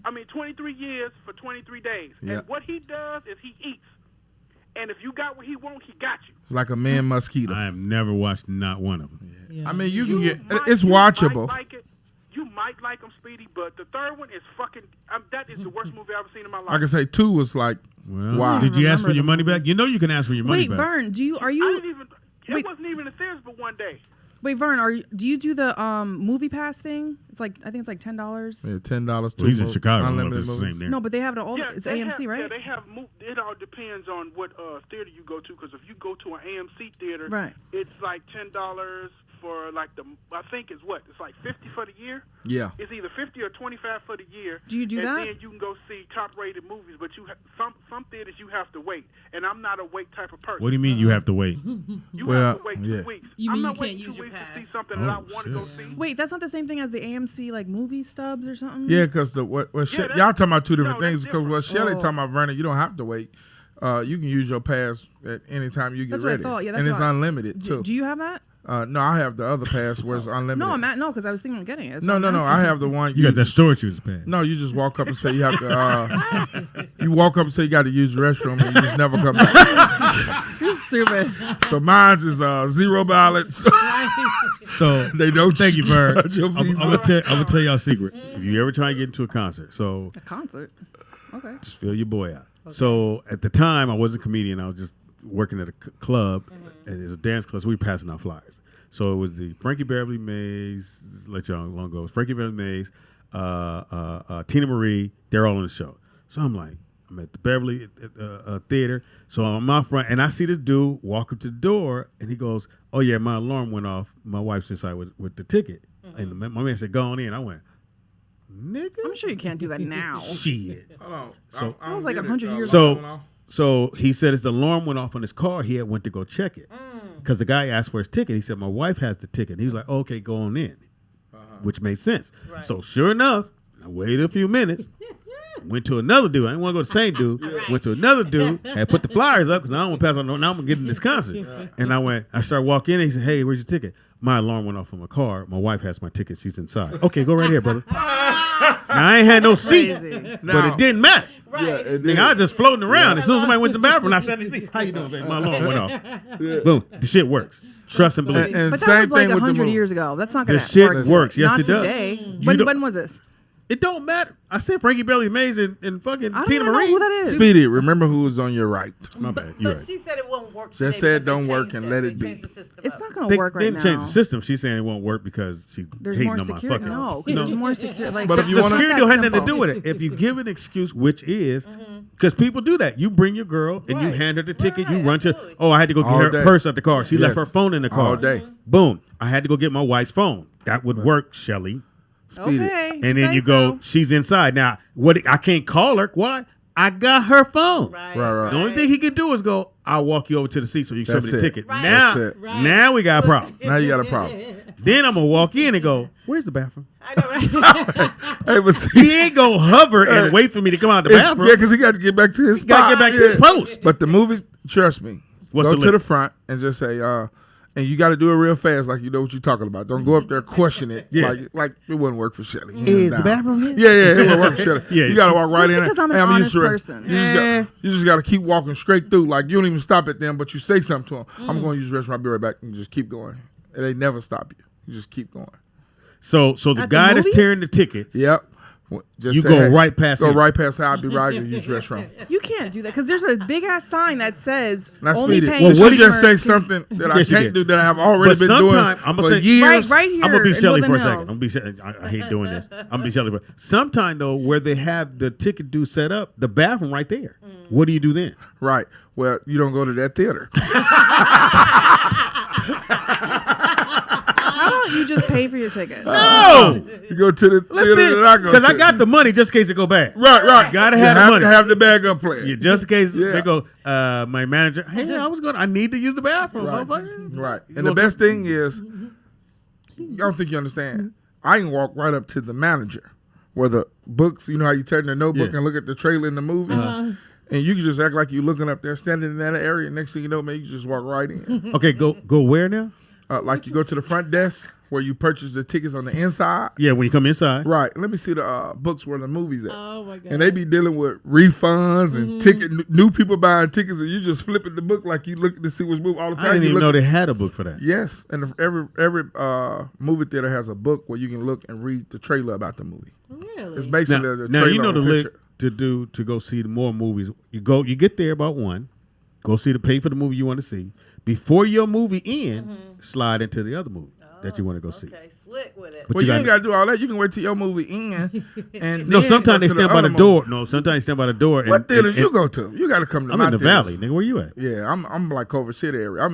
23 years for 23 days. Yeah. And what he does is he eats. And if you got what he wants, he got you. It's like a man mosquito. I have never watched not one of them. Yeah. I mean, you can get might- it's you might watchable. like it. You might like him, Speedy, but the third one is fucking. That is the worst movie I've ever seen in my life. I can say 2 was like, Well, wow. did you ask for remember your the money back? You know you can ask for your money Wait, back. Vern, are I you? didn't even. It Wait. wasn't even in theaters but one day. Wait, Vern, do you do the movie pass thing? It's like I think it's like $10. Yeah, $10. Well, he's in Chicago. I don't know if unlimited it's the same movies. there. No, but they have it all. Yeah, It's they AMC, have, right? Yeah, they have. It all depends on what theater you go to. Because if you go to an AMC theater, Right. it's like $10 for like I think it's what? It's like $50 for the year. Yeah. It's either $50 or $25 for the year. Do you do and that? And then you can go see top-rated movies, but some theaters you have to wait, and I'm not a wait type of person. What do you mean you have to wait? You Well, have to wait yeah. 2 weeks. You I'm mean not you waiting can't use 2 your weeks to see pass? something that I Oh, want to go shit. see. Wait, that's not the same thing as the AMC like movie stubs or something? Yeah, because what that's- y'all talking about two different no, that's things. Because what Shelly Oh. talking about, Vernon, you don't have to wait. You can use your pass at any time you get That's what I ready. thought. Yeah, that's and it's what I- unlimited too. Do you have that? No, I have the other pass where it's unlimited. No, no, because I was thinking of getting it. That's no, what no, I'm no. asking. I have the one. You got that storage unit pass. No, you just walk up and say you have to. You walk up and say you got to use the restroom, and you just never come back. You're stupid. So mine's is $0 balance. So They don't thank you, Vern. charge your I'm visa. gonna tell y'all a secret. If you ever try to get into a concert, so A concert. Okay. just fill your boy out. So at the time, I wasn't a comedian. I was just working at a club, and it's a dance club. So we were passing out flyers. So it was the Frankie Beverly Mays. Let y'all long go. Frankie Beverly Mays, Tina Marie. They're all on the show. So I'm like, I'm at the Beverly Theater. So I'm out front, and I see this dude walk up to the door, and he goes, "Oh yeah, my alarm went off. My wife's inside with the ticket." And my man said, "Go on in." I went, "Nigga, I'm sure you can't do that now. shit." Hold on. So- That was like 100 years So he said his alarm went off on his car. He had went to go check it because the guy asked for his ticket. He said, "My wife has the ticket." He was like, "Okay, go on in," which made sense. Right. So sure enough, I waited a few minutes. Went to another dude. I didn't want to go to the same dude. Went to another dude. Had put the flyers up because I don't want to pass on. Now I'm gonna get in this concert. And I started walking in. And he said, "Hey, where's your ticket?" My alarm went off on my car. My wife has my ticket. She's inside. Okay, go right here, brother. Now, I ain't had no seat, Crazy. but it didn't matter. Right. Yeah, it Nigga, did. I was just floating around. As soon as somebody went to the bathroom, I sat in the seat. How you doing, baby? My alarm went off. Boom. The shit works. Trust and believe. And But same that was like thing with the 100 movie. years ago. That's not going The to shit work. works. Yes, not it does. today. You don't- When was this? It don't matter. I said Frankie Beverly Mays and fucking I don't Tina even know Marie. who that is. Speedy, remember who was on your right. My bad. You're But right. she said it won't work. Just today said because don't they work changed and it. let They it be. changed the system It's up. not going to They work right didn't now. change the system. She's saying it won't work because she's There's hating more on my security. fucking. No, because there's more security. Like, But if you The wanna- security not don't that have nothing to do simple. with it. If you give an excuse, which is because people do that, you bring your girl and you Right. hand her the ticket. You Right, run to. absolutely. Oh, I had to go get All her day. purse at the car. She left her Yes. phone in the car. All day. Boom. I had to go get my wife's phone. That would work, Shelly. Speedy. Okay. And then you go, she's inside. Now, what? I can't call her. Why? I got her phone. Right. Right. The only thing he can do is go, I'll walk you over to the seat so you can show That's me the it. ticket. Right. Now, That's it. Right. now we got a problem. Now you got a problem. Then I'm going to walk in and go, where's the bathroom? I know, right? Hey, but see, He ain't going to hover and wait for me to come out the it's, bathroom. yeah, because he got to get back to his He gotta spot. get back to his post. But the movies, trust me, What's go the to lick? the front and just say, and you got to do it real fast, like you know what you're talking about. Don't go up there question it, Yeah. like it wouldn't work for Shelly. hands Is the down. bathroom here? Yeah, it wouldn't work for Shelly. Yeah, you got to walk right That's in. because I'm an Hey, honest used to it. person. You just got to keep walking straight through. Like you don't even stop at them, but you say something to them. I'm going to use the restroom. I'll be right back, and you just keep going. And they never stop you. You just keep going. So the At the guy that's movies? tearing the tickets, Yep. Just You say, go hey, right past Go him. right past. Hey, I'll be right. You use the restroom. You can't do that because there's a big ass sign that says Now, only Speedy, paying well, what you just say customers can-" something that I Yes, you can't did. do that I have already But been doing sometime, I'ma for say- years? Right here. I'm gonna be in Shelly for a Woodland second. Hills. I'm gonna be. I hate doing this. I'm gonna be Shelly for. Sometime though, where they have the ticket do set up, the bathroom right there. What do you do then? Right. Well, you don't go to that theater. How about you just pay for your ticket? No, You go to the theater listen, that I go to. because I got the money just in case it go bad. right. Gotta You have the money. to have the backup plan. Yeah, just in case Yeah. they go. My manager. Hey, I need to use the bathroom. Right. motherfucker. Right. You And the gonna- best thing is, I don't think you understand. I can walk right up to the manager where the books, you know how you turn the notebook Yeah. and look at the trailer in the movie? And you can just act like you're looking up there, standing in that area. Next thing you know, man, you just walk right in. Okay, go where now? Like you go to the front desk where you purchase the tickets on the inside. Yeah, when you come inside. Right. Let me see the books where the movie's at. Oh my god. And they be dealing with refunds and new people buying tickets, and you just flipping the book like you looking to see which movie all the time. I didn't you even know look- they had a book for that. Yes, and every movie theater has a book where you can look and read the trailer about the movie. Really? It's basically Now, the now trailer you know on the lick picture. to go see the more movies. You get there about 1, go pay for the movie you want to see. Before your movie end, slide into the other movie. that you want to go see. Okay, slick with it. But Well, you ain't gotta- got to do all that. You can wait till your movie end. And No, then sometimes go they to stand by other the movie. door. No, sometimes they stand by the door. What theaters you go to? You got to come to I'm my in the theaters. valley, nigga. Where you at? Yeah, I'm like Culver City area.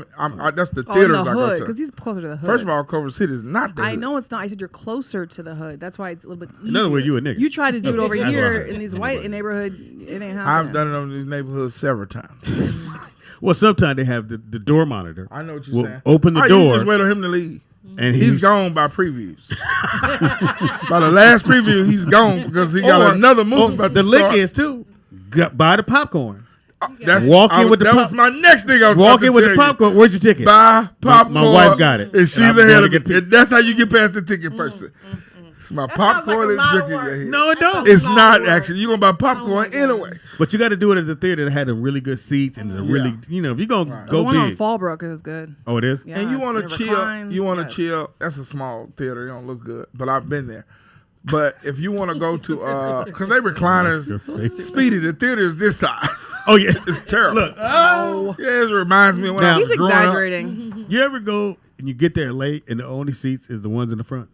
That's the Oh, in theaters the I hood, go because to. he's closer to the hood. First of all, Culver City is not the I hood. know it's not. I said you're closer to the hood. That's why it's a little bit easier. In other words, you a nigga. You try to do it over That's here what I heard. in these white neighborhood. It ain't happening. I've done it on these neighborhoods several times. Well, sometimes they have the door monitor. I know what you're will saying. open the You door, just wait on him to leave. and He's gone by previews. By the last preview, he's gone because he got another movie about the to lick start. is too. Buy the popcorn. That's, Walk in with the that pop- was my next thing I was Walk about in to with tell the you. popcorn. Where's your ticket? Buy popcorn. My wife got it. And she's And I'm ahead gonna of get me. And that's how you get past the ticket person. It's my popcorn and drink in your head. No, it don't. It's not actually. You're going to buy popcorn anyway. But you got to do it at the theater that had them really good seats and the really, if you're gonna The go one on big. Fallbrook is good. Oh, it is. Yeah, And you want it to chill. reclines, You want to yes. chill. That's a small theater. It don't look good. But I've been there. But if you want to go to, because they recliners, Speedy, the theater is this size. Oh yeah. It's terrible. Look, Yeah, it reminds me of when Now- I was He's growing up. exaggerating. you ever go and you get there late and the only seats is the ones in the front?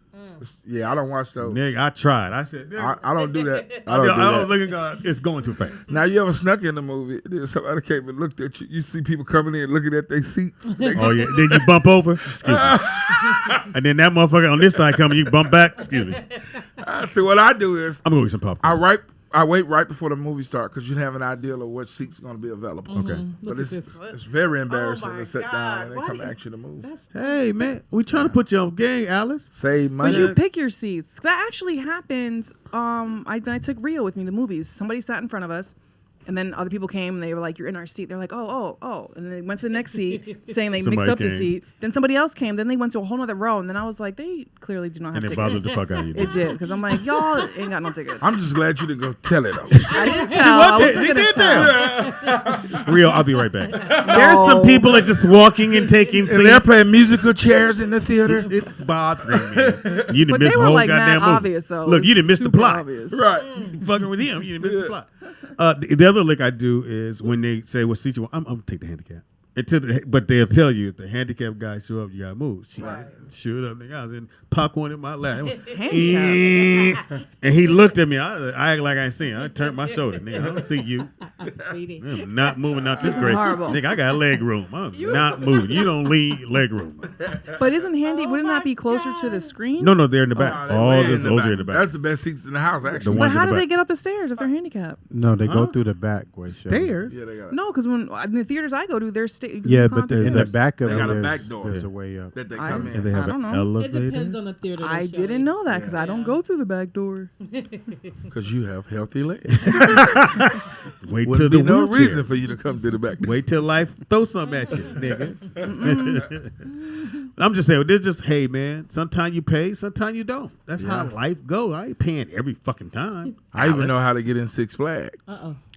Yeah, I don't watch those. Nigga, I tried. I said, nigga, I don't do that. I I don't do don't that. look at God. It's going too fast. Now, you ever snuck in the movie? Then somebody came and looked at you. You see people coming in looking at their seats. Oh yeah. Then you bump over. Excuse me. And then that motherfucker on this side coming, you bump back. Excuse me. See, what I do is I'm gonna get some popcorn. I wait right before the movie starts because you have an idea of which seat's going to be available. Okay. But Look at this. it's very embarrassing my to sit down God. and they Why come do you- ask you to move. Hey man, we trying to put you on game, Alice. Save money. But you pick your seats. That actually happens. When I took Rio with me to the movies. Somebody sat in front of us, and then other people came and they were like, "You're in our seat." They're like, "Oh," and then they went to the next seat, saying they Somebody mixed up the came. seat. Then somebody else came. Then they went to a whole other row, and then I was like, "They clearly do not have And it tickets." bothers the fuck out of you. It did because I'm like, y'all ain't got no tickets. I'm just glad you didn't go tell it. I didn't tell. I wasn't She gonna did tell. tell. Real, I'll be right back. There's some people that just walking and taking And they're seats. playing musical chairs in the theater. It's bothering me. You didn't But miss they the were whole like goddamn mad movie. obvious though. Look, you didn't miss the Super plot. obvious. Right. Fucking with him, you didn't miss the plot. The other lick I do is when they say what seat you want. I'm gonna take the handicap. But they'll tell you if the handicap guy show up, you gotta move. Shit, shoot up, nigga. I was in popcorn in my lap. Handicap. And he looked at me. I act like I ain't seen. I turned my shoulder, nigga. I don't see you. Sweetie. I'm not moving out this great. horrible. Nigga, I got leg room. I'm not moving. You don't leave leg room. But isn't handy? Wouldn't that be closer to the screen? No, they're in the back. They're All way those are in the back. That's the best seats in the house, actually. The But ones how in do the they back. get up the stairs if they're handicapped? No, they go through the back way. Stairs. Yeah, they got it. No, because when in the theaters I go to, there's Yeah, but in the There's- back of they it, got a there's, back door. there's a way up. That they I- come And in. they have I don't an know. It elevator. depends on the theater. I they show didn't it. know that because I don't go through the back door. Because you have healthy legs. Wait till Wouldn't the be no wheelchair. reason for you to come to the back. Wait till life throw something at you, nigga. I'm just saying, this just hey man. Sometimes you pay, sometimes you don't. That's how life go. I ain't paying every fucking time. I even know how to get in Six Flags.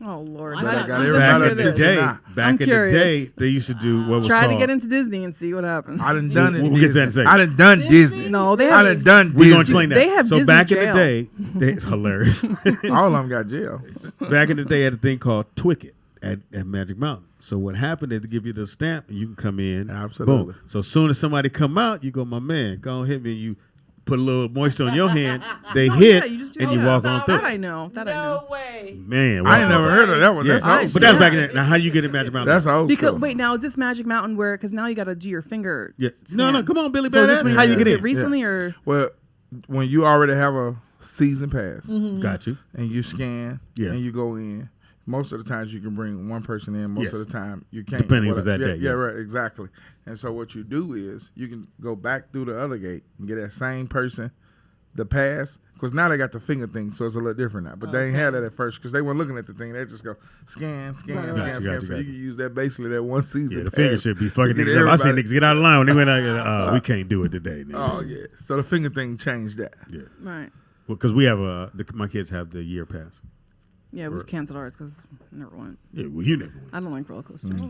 Oh Lord! But I got I'm everybody gonna Back do in the this. day, Nah. back I'm in curious. the day, they used to do what was Try to called. get into Disney and see what happens. I done done it. We'll get to that in a second. I done done Disney. No, they I have. done done We're gonna Disney. explain that. They have so Disney back in the jail. day, they hilarious. All of them got jail. Back in the day, had a thing called Twicket at Magic Mountain. So what happened is they give you the stamp and you can come in. Absolutely. Boom. So as soon as somebody come out, you go, my man, go on hit me. And you put a little moisture on your hand. They No, hit yeah, you just do and you that. walk on That through. I know. That I know. No way. Man, I ain't wow. never heard of that one. Yeah, That's old but that's school. back in the, now. How do you get in Magic Mountain? That's old Because school. wait, now is this Magic Mountain where? Because now you got to do your finger. Yeah. No, scan. come on, Billy. So is this Badass. when How you get is it in? recently or? Well, when you already have a season pass Got you. and you scan Yeah. and you go in, most of the times you can bring one person in. Most Yes. of the time you can't. Depending if it's Whatever. that day, Yeah, yeah. right, exactly. And so what you do is you can go back through the other gate and get that same person the pass. Because now they got the finger thing, so it's a little different now. But they ain't had that at first because they weren't looking at the thing. They just go scan, scan, Right, scan, right. scan. Gotcha, So gotcha. you can use that basically that one season. Yeah, the pass finger should be fucking to get niggas up. I see everybody- niggas get out of line when they went out. We can't do it today. Nigga. Oh yeah. So the finger thing changed that. Yeah. Right. Because we have my kids have the year pass. Yeah, we canceled ours because I never went. Yeah, well, you never went. I don't like roller coasters.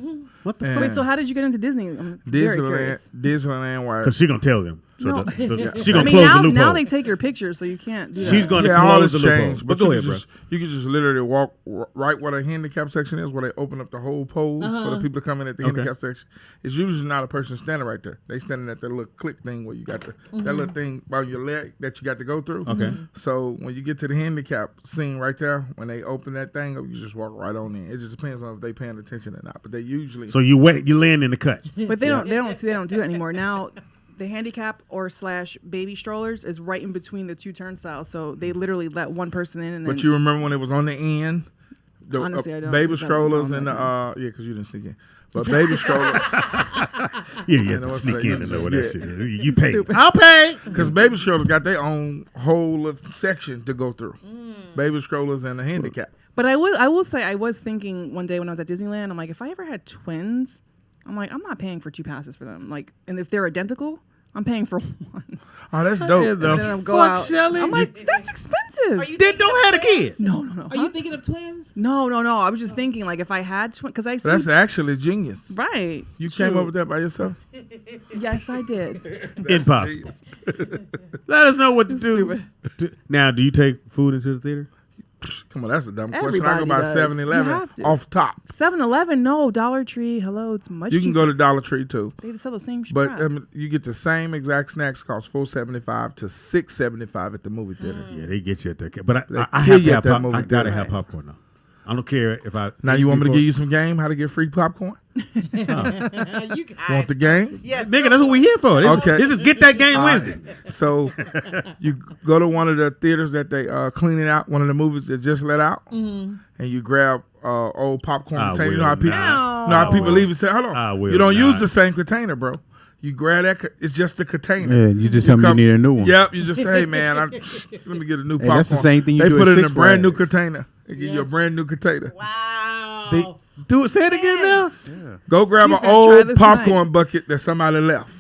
What the And Wait, so how did you get into Disney? I'm very Disneyland, curious. Disneyland, where Because she gonna tell them. So No. she gonna I mean, close now, the loophole. now they take your pictures, so you can't do that. She's gonna all close this the loophole. changed, But but go you ahead, can bro. you can just literally walk right where the handicap section is, where they open up the whole pole for the people to come in at the handicap section. It's usually not a person standing right there. They standing at that little click thing where you got that little thing by your leg that you got to go through. Okay. So when you get to the handicap scene right there, when they open that thing up, you just walk right on in. It just depends on if they paying attention or not. But they usually So you land in the cut. But they don't do it anymore. Now the handicap or / baby strollers is right in between the two turnstiles. So they literally let one person in and then But you remember when it was on the end? The Honestly, I don't. baby That was strollers on and that the because you didn't sneak in. But baby strollers, Yeah, you have know to what's sneak like, in and know what that yeah. shit is. You pay. Stupid. I'll pay. because baby strollers got their own whole little section to go through. Baby strollers and the handicap. But I will say I was thinking one day when I was at Disneyland, I'm like, if I ever had twins, I'm like, I'm not paying for 2 passes for them. Like, and if they're identical, I'm paying for one. Oh, that's Yeah, dope. the And then I'll go fuck, out. Shelly? I'm like, that's expensive. you They don't have a kid. No. Are you thinking of twins? No. I was just thinking, like, if I had twins, because I see. That's actually genius. Right. You came up with that by yourself? Yes, I did. Impossible. Let us know what to do. Now, do you take food into the theater? Come on, that's a dumb question. I Everybody go by does. 7-Eleven You have to. off top. 7-Eleven, no. Dollar Tree, hello, it's much You can cheaper. go to Dollar Tree too. They sell the same But crap. you get the same exact snacks cost $4.75 to $6.75 at the movie theater. Yeah, they get you at that. But They I kill have you to at have that movie I gotta theater. have popcorn though. I don't care if I. Now you want me to give you some game? How to get free popcorn? You guys. Want the game? Yes. Nigga, that's what we here for. This, Okay. this is Get That Game Wednesday. So you go to one of the theaters that they cleaning out, one of the movies that just let out, and you grab old popcorn I container. You will know how people, not. know how people leave and say, "Hold on, I will you don't use not. the same container, bro. You grab that. It's just a container. Yeah, you just tell me you come- need a new one. Yep, you just say, "Hey man, let me get a new Hey, popcorn." that's the same thing you they do put at it in a Six brand new Flags. container. They give you a brand new container. Wow. They do it. Say it again now. Go grab You an gotta try old this popcorn bucket that somebody left.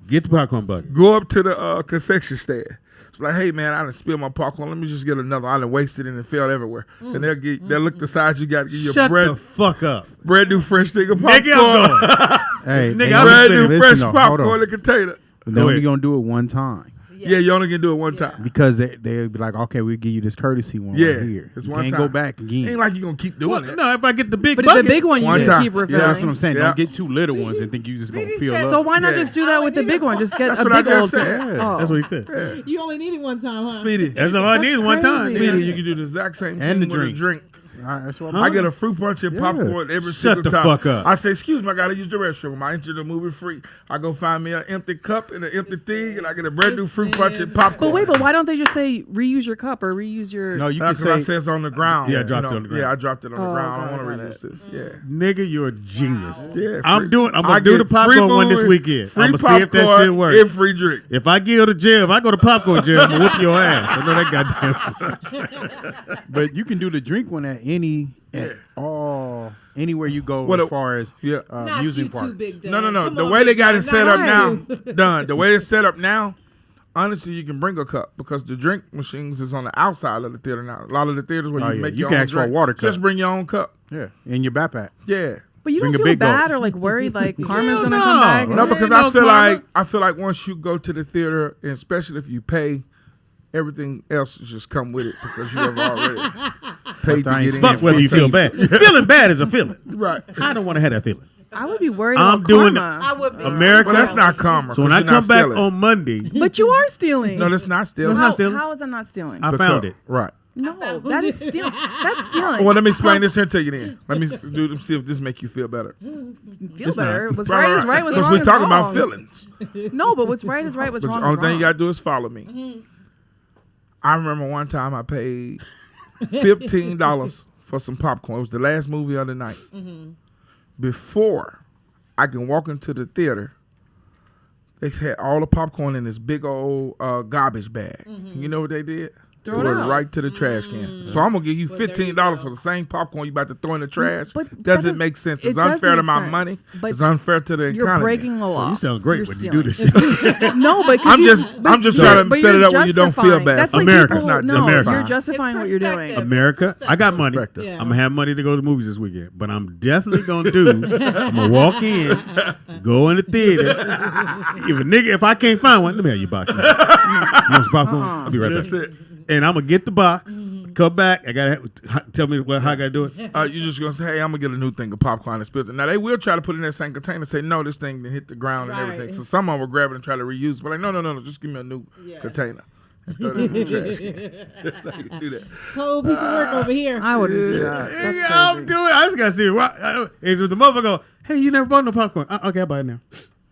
Get the popcorn bucket. Go up to the concession stand. It's like, hey man, I done spilled my popcorn. Let me just get another. I done wasted it and it fell everywhere. And they'll look the size you got to give you a Shut brand, the fuck up. brand new fresh thing of popcorn. Nigga, I'm going. Hey, Nigga, hey, I'm brand listening. new listen fresh though, hold popcorn on. in a container. But Go then we're ahead. gonna do it one time Yeah, you only can do it one time. because they'll be like, okay, we'll give you this courtesy one Yeah, right here. it's You one can't time. go back again. Ain't like you gonna keep doing Well, it. no, if I get the big But bucket, the big one you One can time. keep Yeah, refilling. Yeah, that's what I'm saying. Yeah. Don't get 2 little ones and think you just gonna fill up. So why not Yeah. just do that with the big one? Just get That's a what I big old just said. thing. Yeah, Oh. That's what he said. You only need it one time, huh? Speedy. That's all I need is one time. crazy. Speedy, you can do the exact same And thing the with a drink. That's what I get a fruit punch and Yeah. popcorn every Shut single the time. fuck up. I say, excuse me, I gotta use the restroom. I enter the movie free. I go find me an empty cup and an empty thing, and I get a brand new fruit punch and popcorn. But wait, why don't they just say reuse your cup or reuse your? No, you can Because I say said it's on the ground. Yeah, I dropped it on the ground. Yeah, I dropped it on the Oh, ground. I okay, don't want got to reuse this. Yeah. Nigga, you're a genius. Yeah, I'm free- gonna I do the get free popcorn one this movie, weekend. free I'm gonna see if that popcorn, shit works. and free drink. If I go to jail, if I go to popcorn jail, I'm gonna whoop your ass. I know that goddamn. but you can do the drink one at anywhere you go What as a- far as Yeah. Not amusement you too parks. big, Dan. No. Come The on, way they big got Dan. it set Not up now, you. done. The way it's set up now, honestly, you can bring a cup because the drink machines is on the outside of the theater now. A lot of the theaters where Oh, you yeah. make You your can own ask for a drink, water cup. just bring your own cup. Yeah, in your backpack. Yeah. But you Bring don't a feel big boat. bad or like worried like karma's gonna no. come back? No, because Ain't I no feel karma. like once you go to the theater, and especially if you pay, everything else just come with it because you have already paid to I ain't get in. Fuck whether you feel bad. Feeling bad is a feeling. Right. I don't want to have that feeling. I would be worried I'm about doing karma. I would be. America. Well, that's not karma. So when 'cause I you're come not back stealing. on Monday, But you are stealing. No, that's not stealing. That's not stealing. How is that not stealing? I found it. Right. No, that is stealing. That's stealing. Well, let me explain this here to you then. Let me see if this make you feel better. Feel It's better. not. What's right is right. What's Because wrong we is talking wrong. about feelings. No, but what's right is right. What's But wrong the is only thing wrong. you gotta do is follow me. I remember one time I paid $15 for some popcorn. It was the last movie of the night. Before I can walk into the theater, they had all the popcorn in this big old garbage bag. You know what they did? Throw Throw it it out. right to the trash can. So I'm gonna give you Well, there you $15 go. for the same popcorn you about to throw in the trash. But that doesn't does- make sense. it It's does unfair to make my sense, money. but It's unfair to the You're economy. breaking the law. You sound great You're when you do stealing. this shit. No, but 'cause I'm you- just but trying to but set you're it up when you don't feel justifying. bad. That's for like me. America. It's people, not no, justifying. you're justifying what you're doing. perspective. America, I got money. Perspective. Yeah. I'm gonna have money to go to the movies this weekend, but I'm definitely gonna do. I'm gonna walk in, go in the theater. If I can't find one, let me have your box. You want some popcorn? I'll be right That's back. it. And I'm gonna get the box, come back. I gotta tell me how I gotta do it. You're just gonna say, "Hey, I'm gonna get a new thing of popcorn and spill it." Now they will try to put it in that same container. Say, "No, this thing didn't hit the ground and everything." Right. So some of them will grab it and try to reuse. But like, no, just give me a new container and throw it in the trash can. That's how you do that. Whole piece of work over here. I wouldn't do that. That's Yeah, I'm crazy. doing. I just gotta see it. It's with the motherfucker. Go, hey, you never bought no popcorn. Okay, I'll buy it now.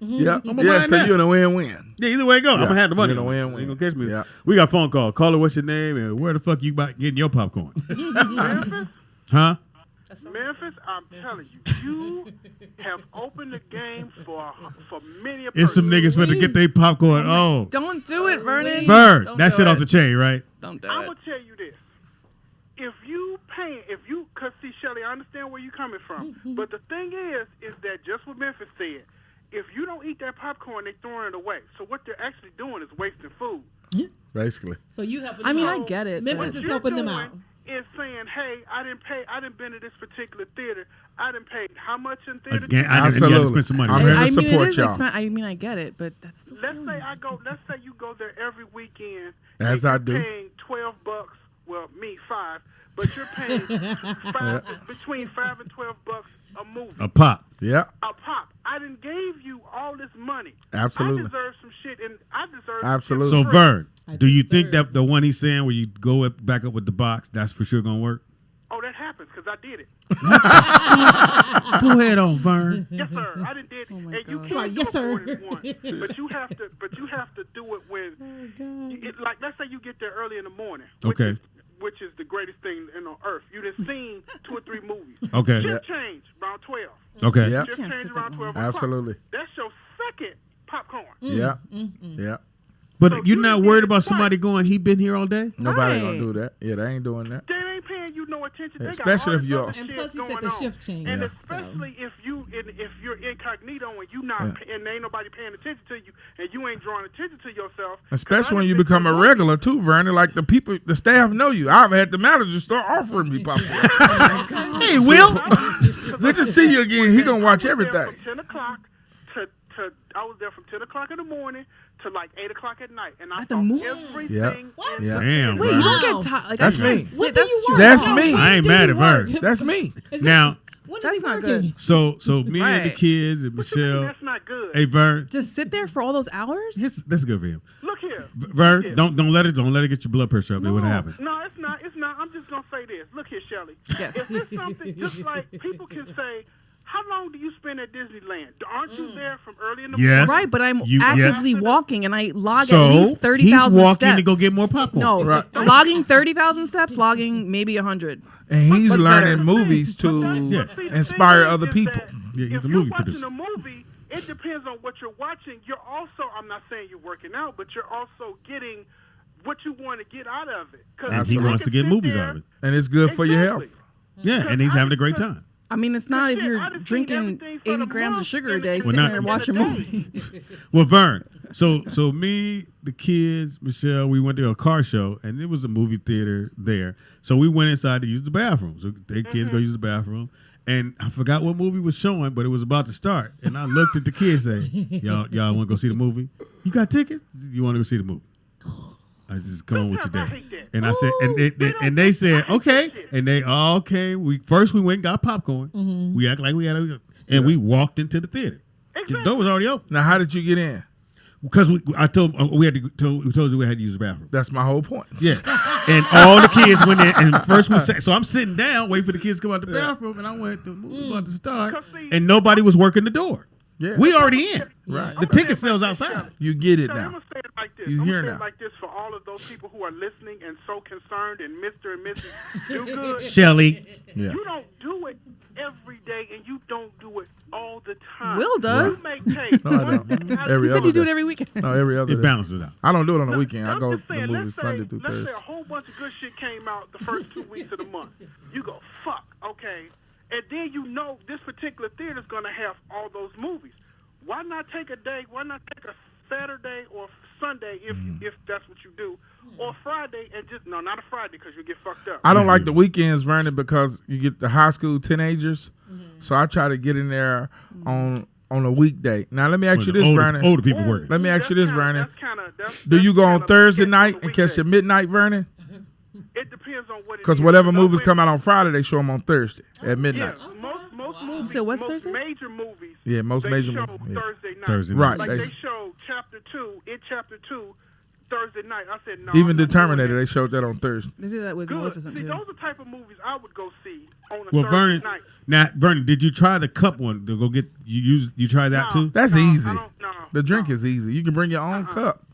Yeah, gonna yeah. buy it So now. you're in a win-win. Yeah, either way it go, I'm gonna have the money. you're gonna win-win. You gonna catch me? Yeah. We got a phone call. Caller, what's your name and where the fuck you about getting your popcorn? Huh? Memphis, I'm telling you have opened the game for many a person. It's some niggas finna get their popcorn. Oh, Don't do it, Vernon. Bird, Don't that's do it off it. the chain, right? Don't do I'm it. gonna tell you this: cause see, Shelly, I understand where you're coming from, but the thing is that just what Memphis said. If you don't eat that popcorn, they throwing it away. So what they're actually doing is wasting food. Basically. So you helping I them mean, out. I get it. Memphis but- is helping them out. Is saying, hey, I didn't been to this particular theater. I didn't pay how much in theater? Again, I didn't Absolutely. gotta spend some money. I'm right? here to I mean, support it is y'all. I mean, I get it, but that's still Let's stealing. say let's say you go there every weekend. As and I you're do. Paying $12. Well, me $5, but you're paying between $5 and $12 a movie. A pop. Yeah. A pop. I done gave you all this money. Absolutely. I deserve some shit, and I deserve some Absolutely. So shit for free. Vern, do you think deserve- that the one he's saying where you go back up with the box, that's for sure gonna work? Oh, that happens because I did it. Go ahead on Vern. Yes, sir. I done did. Oh my and you God. can't Yes, do sir. it more than once. But you have to do it when. Like, let's say you get there early in the morning. Okay. Which is the greatest thing on earth. You done seen 2 or 3 movies. Okay. Shift change around 12. Okay. Yeah. Shift can't change sit around that 12 long. o'clock. Absolutely. That's your second popcorn. Yeah. Yeah. But So you're you not did worried it about twice. somebody going, he been here all day? Nobody Right. gonna do that. Yeah, they ain't doing that. They ain't paying you no attention. They Especially got all if this you're- other And shit plus he said going the on. shift change. And Yeah. especially if you're incognito and you not and ain't nobody paying attention to you and you ain't drawing attention to yourself. 'Cause I Especially when done you been to become a movie. regular too, Vernon. Like the staff know you. I've had the manager start offering me popcorn. Hey, Will. Good to see you again. He gonna watch I was there everything. From 10 o'clock to I was there from 10 o'clock in the morning to like 8 o'clock at night, and I At the saw movie? everything. Yeah. in Yeah. the Damn, Wait, Vern. you Wow. don't get tired. Like, That's I can't me. sit- What do you work? That's No, me. when I ain't do mad you at Vern. work? That's me. Is this- Now, when is That's he not working? good. so me and the Right. kids and What you mean Michelle. that's not good. Hey, Vern. Just sit there for all those hours? That's good for him. Look here. Vern, Yeah. don't let it get your blood pressure up. It would happen. No, it's not. It's not. I'm just gonna say this. Look here, Shelly. Yes. Is this something just like people can say? How long do you spend at Disneyland? Aren't you there from early in the Yes. Right, but I'm You- actively yes. walking and I log So at least 30,000 he's walking steps. to go get more popcorn. No, Right. logging 30,000 steps, logging maybe 100. And he's What's learning better? movies to Yeah. See, the inspire thing other is people. that Yeah, he's if a you're movie watching producer. a movie, it depends on what you're watching. You're also, I'm not saying you're working out, but you're also getting what you want to get out of it. 'Cause And he you wants can to get sit movies there- out of it. And it's good for your Exactly. health. Yeah, and he's having a great time. I mean, it's not if Shit, you're I done seen drinking everything for 80 the grams of month sugar a in day, the- sitting not- there in watching the a day. movie. Well, Vern, so me, the kids, Michelle, we went to a car show, and it was a movie theater there. So we went inside to use the bathroom. So the kids go use the bathroom, and I forgot what movie was showing, but it was about to start. And I looked at the kids, and say, "Y'all want to go see the movie? You got tickets? You want to go see the movie?" I just come on with your I day. hate that. And I said, and they said, okay, and they okay. We went and got popcorn. We act like we had we walked into the theater. The door was already open. Now, how did you get in? Because I told we told you we had to use the bathroom. That's my whole point. Yeah, and all the kids went in, and first we sat. So I'm sitting down, waiting for the kids to come out the bathroom, and I went. The movie about to start, and nobody was working the door. Yeah. We already in. Right. The ticket sales outside. You get it I'm now. gonna say it like this. You I'm hear gonna say now. it like this for all of those people who are listening and so concerned and Mr. and Mrs. Do Good. Shelly. Yeah. You don't do it every day, and you don't do it all the time. Will does. You may take No, I don't. Every You said other you do day. it every weekend. No, every other It day. balances out. I don't do it on the weekend. I I'm go just to saying, the movies Sunday through let's Thursday. say a whole bunch of good shit came out the first 2 weeks of the month. You go, fuck, okay. And then you know this particular theater's going to have all those movies. Why not take a day? Why not take a Saturday or Sunday if that's what you do, or Friday and just not a Friday because you get fucked up. I don't like the weekends, Vernon, because you get the high school teenagers. So I try to get in there on a weekday. Now let me ask you this, Vernon. Older people working. Let me ask you this, That's Vernon. that's Do you go on kinda Thursday catch night on and the catch your weekday. midnight, Vernon? It depends on what it is. Because whatever You know, movies when- come out on Friday, they show them on Thursday at midnight. Yeah, most movies. So what's most Thursday? major movies. Yeah, most they major show movies, yeah. Thursday night. Thursday Right. Like They- they show chapter 2, Thursday night. I said no. Even I'm the not doing Terminator, that. they showed that on Thursday. They do that with Good. Maleficent See, too. those are the type of movies I would go see on a Well, Thursday Vernon. night. Now, Vernon, did you try the cup one to go get? You try that No, too? That's no, easy. I don't- no, The drink no. is easy. You can bring your own cup.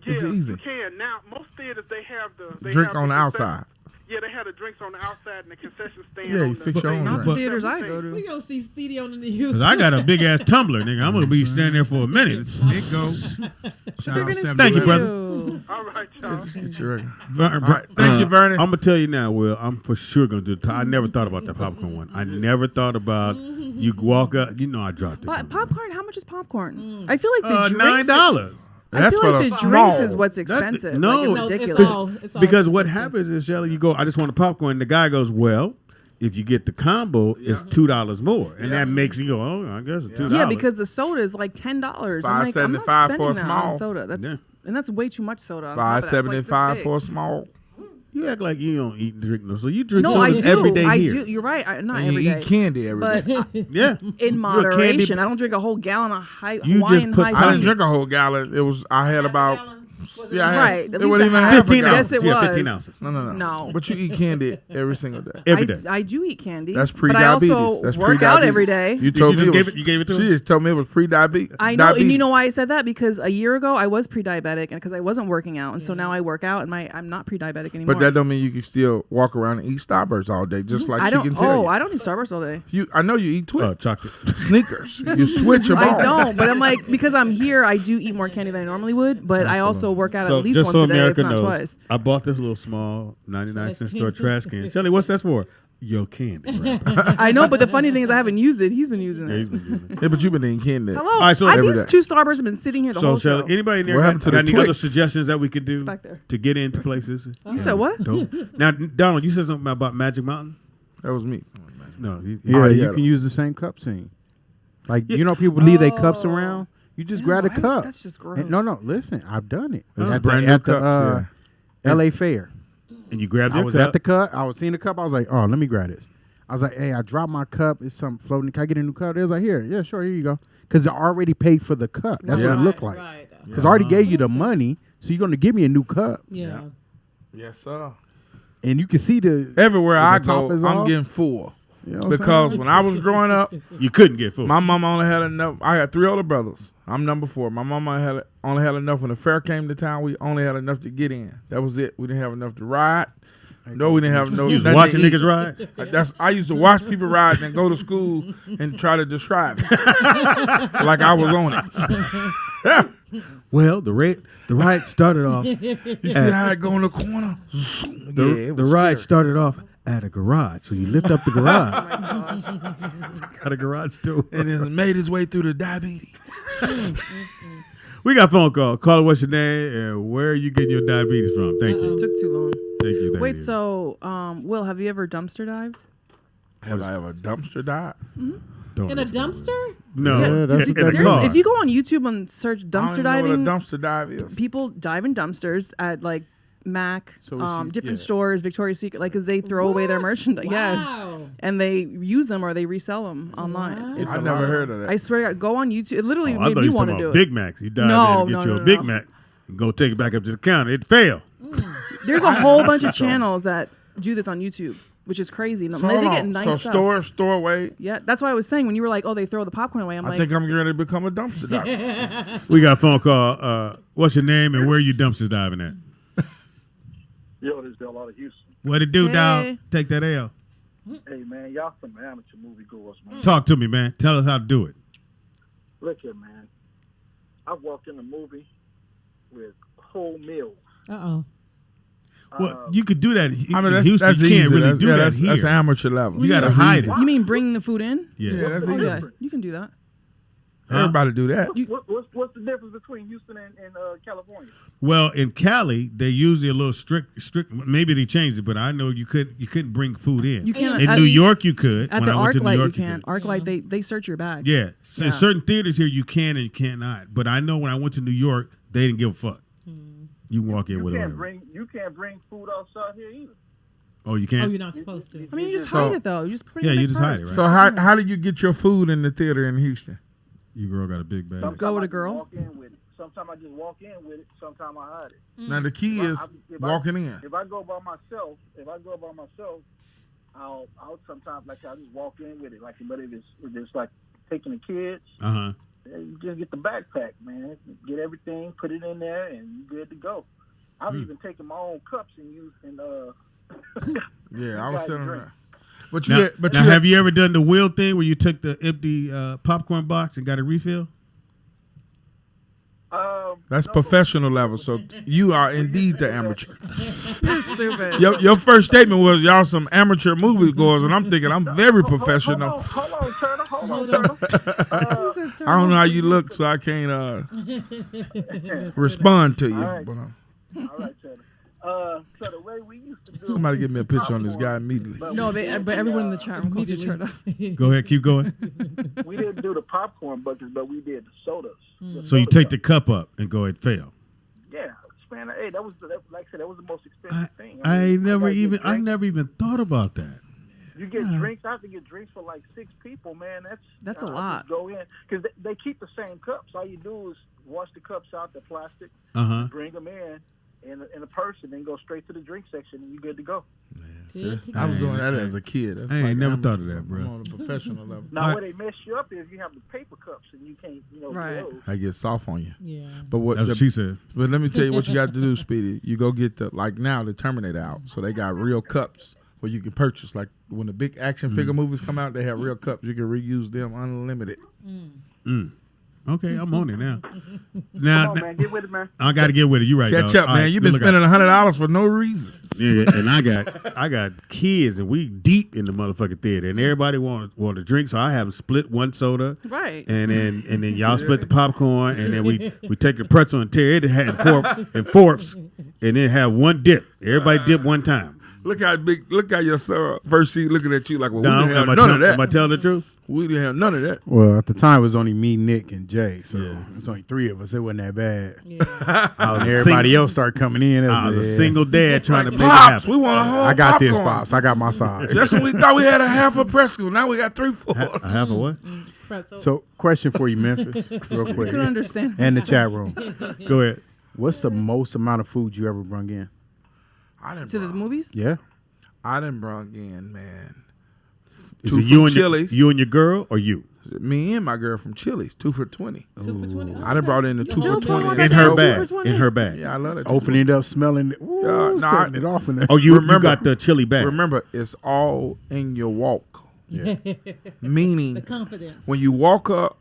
It's Yeah, easy. You can now. Most theaters they have the Drink have on the concession- outside. Yeah, they have the drinks on the outside and the concession stand. Yeah, on you the fix your own thing. drink. Not the theaters I go We to. gonna see Speedy on the news. Because I got a big ass tumbler, nigga. I'm gonna be standing there for a minute. It goes. Shout out Thank you, 7-Eleven. brother. All right, y'all. Get your drink. All right. Thank you, Vernon. I'm gonna tell you now, Will. I'm for sure gonna do. I never thought about that popcorn one. I never thought about you walk up. You know, I dropped this. But on you. popcorn, how much is popcorn? I feel like the $9. drinks. I That's feel for like the the small. drinks is what's expensive. no, like, No, it's it's ridiculous. all- it's all Because what expensive. happens is, Shelly, you go, I just want a popcorn. The guy goes, well, if you get the combo, it's $2 more, and that makes you go, oh, I guess it's $2. Yeah, because the soda is like $10. I'm like, I'm not $5.75 spending for a that small. on soda. That's Yeah. and that's way too much soda. on top of that. It's like this $5.75 big. for a small. you act like you don't eat and drink no. So you drink No, I sodas do. every day I here. do. You're right. Not And every you day. eat candy every But day. Yeah, in candy- moderation. I don't drink a whole gallon of You just Hawaiian put- high I I didn't tea. drink a whole gallon. It was I had about yeah, I had, Right, at it least wasn't a even half. half a 15 gallon. ounces. Yes, it Yeah, was. 15 ounces. No. No. But you eat candy every single day. Every day. I do eat candy. That's But I pre-diabetes. also That's work pre-diabetes. out every day. You told just me gave it- you gave it to She him? just told me it was pre-diabetes. I know, and you know why I said that? Because a year ago I was pre-diabetic, and because I wasn't working out, and so now I work out, and I'm not pre-diabetic anymore. But that don't mean you can still walk around and eat Starburst all day, just like I she don't. can tell you. I don't eat Starburst all day. I know you eat Twix, chocolate. Snickers. You switch them all. I don't, but I'm like, because I'm here, I do eat more candy than I normally would, but I also work out So at least just once so a day, America if not knows, twice. I bought this little small 99-cent store trash can. Shelly, what's that for? Your candy wrapper. I know, but the funny thing is I haven't used it. He's been using Yeah, it. he's been doing it. Yeah, but you've been eating candy. Hello. All right, so I every these day. 2 Starbursts have been sitting here the So whole show. Shelly, anybody in there What got, happened to got the any other Twix? suggestions that we could do back there. to get into places? You said what? Dope. Now, Donald, you said something about Magic Mountain? That was me. No. Yeah, Oh, you yeah. can use the same cup scene. Like you know, people leave their cups around. You just grab a I- cup. that's just And- gross. no, listen, I've done it This is at brand the, new at the cups, L.A. Fair. And you grabbed I your was cup. at the cup. I was seeing the cup. I was like, oh, let me grab this. I was like, hey, I dropped my cup. It's something floating. Can I get a new cup? They was like, here. Yeah, sure. Here you go. Because I already paid for the cup. That's what it looked like. Right. Because I already gave you the money, so you're going to give me a new cup. Yeah. Yes, sir. And you can see the Everywhere the I top go, is I'm off. getting full. You know what I'm Because saying? when I was growing up, You couldn't get food. my mama only had enough. I had 3 older brothers. I'm number 4. My mama only had enough when the fair came to town. We only had enough to get in. That was it. We didn't have enough to ride. No, we didn't have no. You was nothing watching to eat. niggas ride? I used to watch people ride and go to school and try to describe it like I was on it. Well, the ride started off. You see how I go in the corner? The ride started off at a garage. So you lift up the garage. Got a garage too. And then made his way through the diabetes. We got a phone call. Caller, what's your name and where are you getting your diabetes from? Thank you. Took too long. Thank you. Thank Wait, you. so Will, have you ever dumpster dived? Have I ever dumpster dive? Don't In a know. dumpster? No, Yeah, that's in what that a is. car. If you go on YouTube and search I dumpster don't even diving, know what a dumpster dive is. people dive in dumpsters at like Mac, So she's- different yeah. stores, Victoria's Secret, like, 'cause they throw away their merchandise. Yes. Wow. And they use them or they resell them online. It's I a never lot. heard of that. I swear to God, go on YouTube. It literally Oh, I made thought me you were want talking to do about it. Big Macs. You dive No, in and get no, you no, a Big no. Mac and go take it back up to the counter. It failed. There's a whole bunch of channels that do this on YouTube, which is crazy. So, they hold get on. nice So stuff. store away. Yeah, that's why I was saying when you were like, oh, they throw the popcorn away. I'm I like, think I'm getting ready to become a dumpster diver. We got a phone call. What's your name and where are you dumpsters diving at? Yo, this Bill out of Houston. What it do, Hey. dog? Take that L. Hey, man, y'all some amateur moviegoers, man. Talk to me, man. Tell us how to do it. Look here, man. I walked in a movie with whole meals. Uh-oh. Well, you could do that. I mean, in Houston, that's you easy. can't really that's, do yeah, that that's, here. that's amateur level. You gotta That's hide easy. it. you mean bringing the food in? Yeah. Yeah, that's Oh, easy. yeah, you can do that. Everybody do that. What's the difference between Houston and California? Well, in Cali, they usually a little strict. Maybe they changed it, but I know you couldn't bring food in. You can't. In at New least York, you could. At When the I went to New ArcLight, York, you can't. ArcLight, they search your bag. Yeah. So in Yeah. certain theaters here, you can and you cannot. But I know when I went to New York, they didn't give a fuck. You can walk in You with can't whatever. bring food outside here either. Oh, you Oh, can't. you're not supposed to. I mean, you just So- hide it though. You just put it Yeah, in you the just hide purse. it, right? So how do you get your food in the theater in Houston? Your girl got a big bag. Sometimes Go with I a just girl? Walk in with it. Sometimes I just walk in with it. Sometimes I hide it. Now the key is If walking in. If I go by myself, I'll sometimes like I just walk in with it. Like, but if it's like taking the kids, Uh huh. you just get the backpack, man. Get everything, put it in there, and you're good to go. I've even taken my own cups and used Yeah, I was guys telling drink. her. But Now, have you ever done the wheel thing where you took the empty popcorn box and got a refill? That's no, professional level. So you are indeed the amateur. You're stupid. Your first statement was y'all some amateur movie goers, and I'm thinking I'm very professional. Hold on, Turner. Hold on, Turner. I don't know how you look, so I can't respond to you. All right. But, All right, Turner. So the way we used to do somebody give me a picture on this guy immediately. No, but everyone in the chat room calls you Turtle. Go ahead, keep going. We didn't do the popcorn buckets, but we did the sodas. The So you soda take cups. the cup up and go ahead and fail. Yeah, man. Hey, like I said, that was the most expensive thing. I never gotta get even drinks. thought about that. You get drinks. I have to get drinks for like 6 people, man. That's a I lot. just go in because they keep the same cups. All you do is wash the cups out, the plastic, Uh huh. bring them in a purse, and then go straight to the drink section, and you're good to go. I was doing that as a kid. That's I ain't like never amateur. thought of that, bro. I'm on a professional level. Now, where they mess you up is you have the paper cups, and you can't, Right. do those. I get soft on you. Yeah. But what? That's what she said. But let me tell you what you got to do, Speedy. You go get the the Terminator out. So they got real cups where you can purchase. Like when the big action figure movies come out, they have real cups. You can reuse them unlimited. Okay, I'm on it now. Come Now, on, man, get with it, man. I got to get with it. You right. Catch dog. up, All man. right, You've been good look spending out. $100 for no reason. Yeah, and I got kids, and we deep in the motherfucking theater, and everybody want to drink, so I have them split one soda, Right. and then y'all split the popcorn, and then we take the pretzel and tear it in fourths, and then have one dip. Everybody dip one time. Look how your first seat looking at you like, well, Now, we didn't have am none of I that. telling the truth? We didn't have none of that. Well, at the time it was only me, Nick, and Jay, so it was only 3 of us. It wasn't that bad. I was Everybody else started coming in. I was a yeah. single dad trying to make it Pops, happen. we want a whole I got this, popcorn. Pops. I got my side. Just when we thought we had a half a Prescott, now we got 3/4. I have a what? So, question for you, Memphis, real You quick, can understand. and the chat room. Go ahead. What's the most amount of food you ever brung in? I didn't To the movies? Yeah. brung in, man. Is 2 it for you and Chili's. you and your girl or you? Me and my girl from Chili's, 2 for $20. 2 for 20. I done brought in the 2 for still 20 talking In about her that? bag. 2 for In her bag. Yeah, I love that. Opening it up, smelling it, ooh, nah, setting it off in there. Oh, you Remember- got the chili bag. Remember, it's all in your walk. Yeah. Meaning, The confidence. when you walk up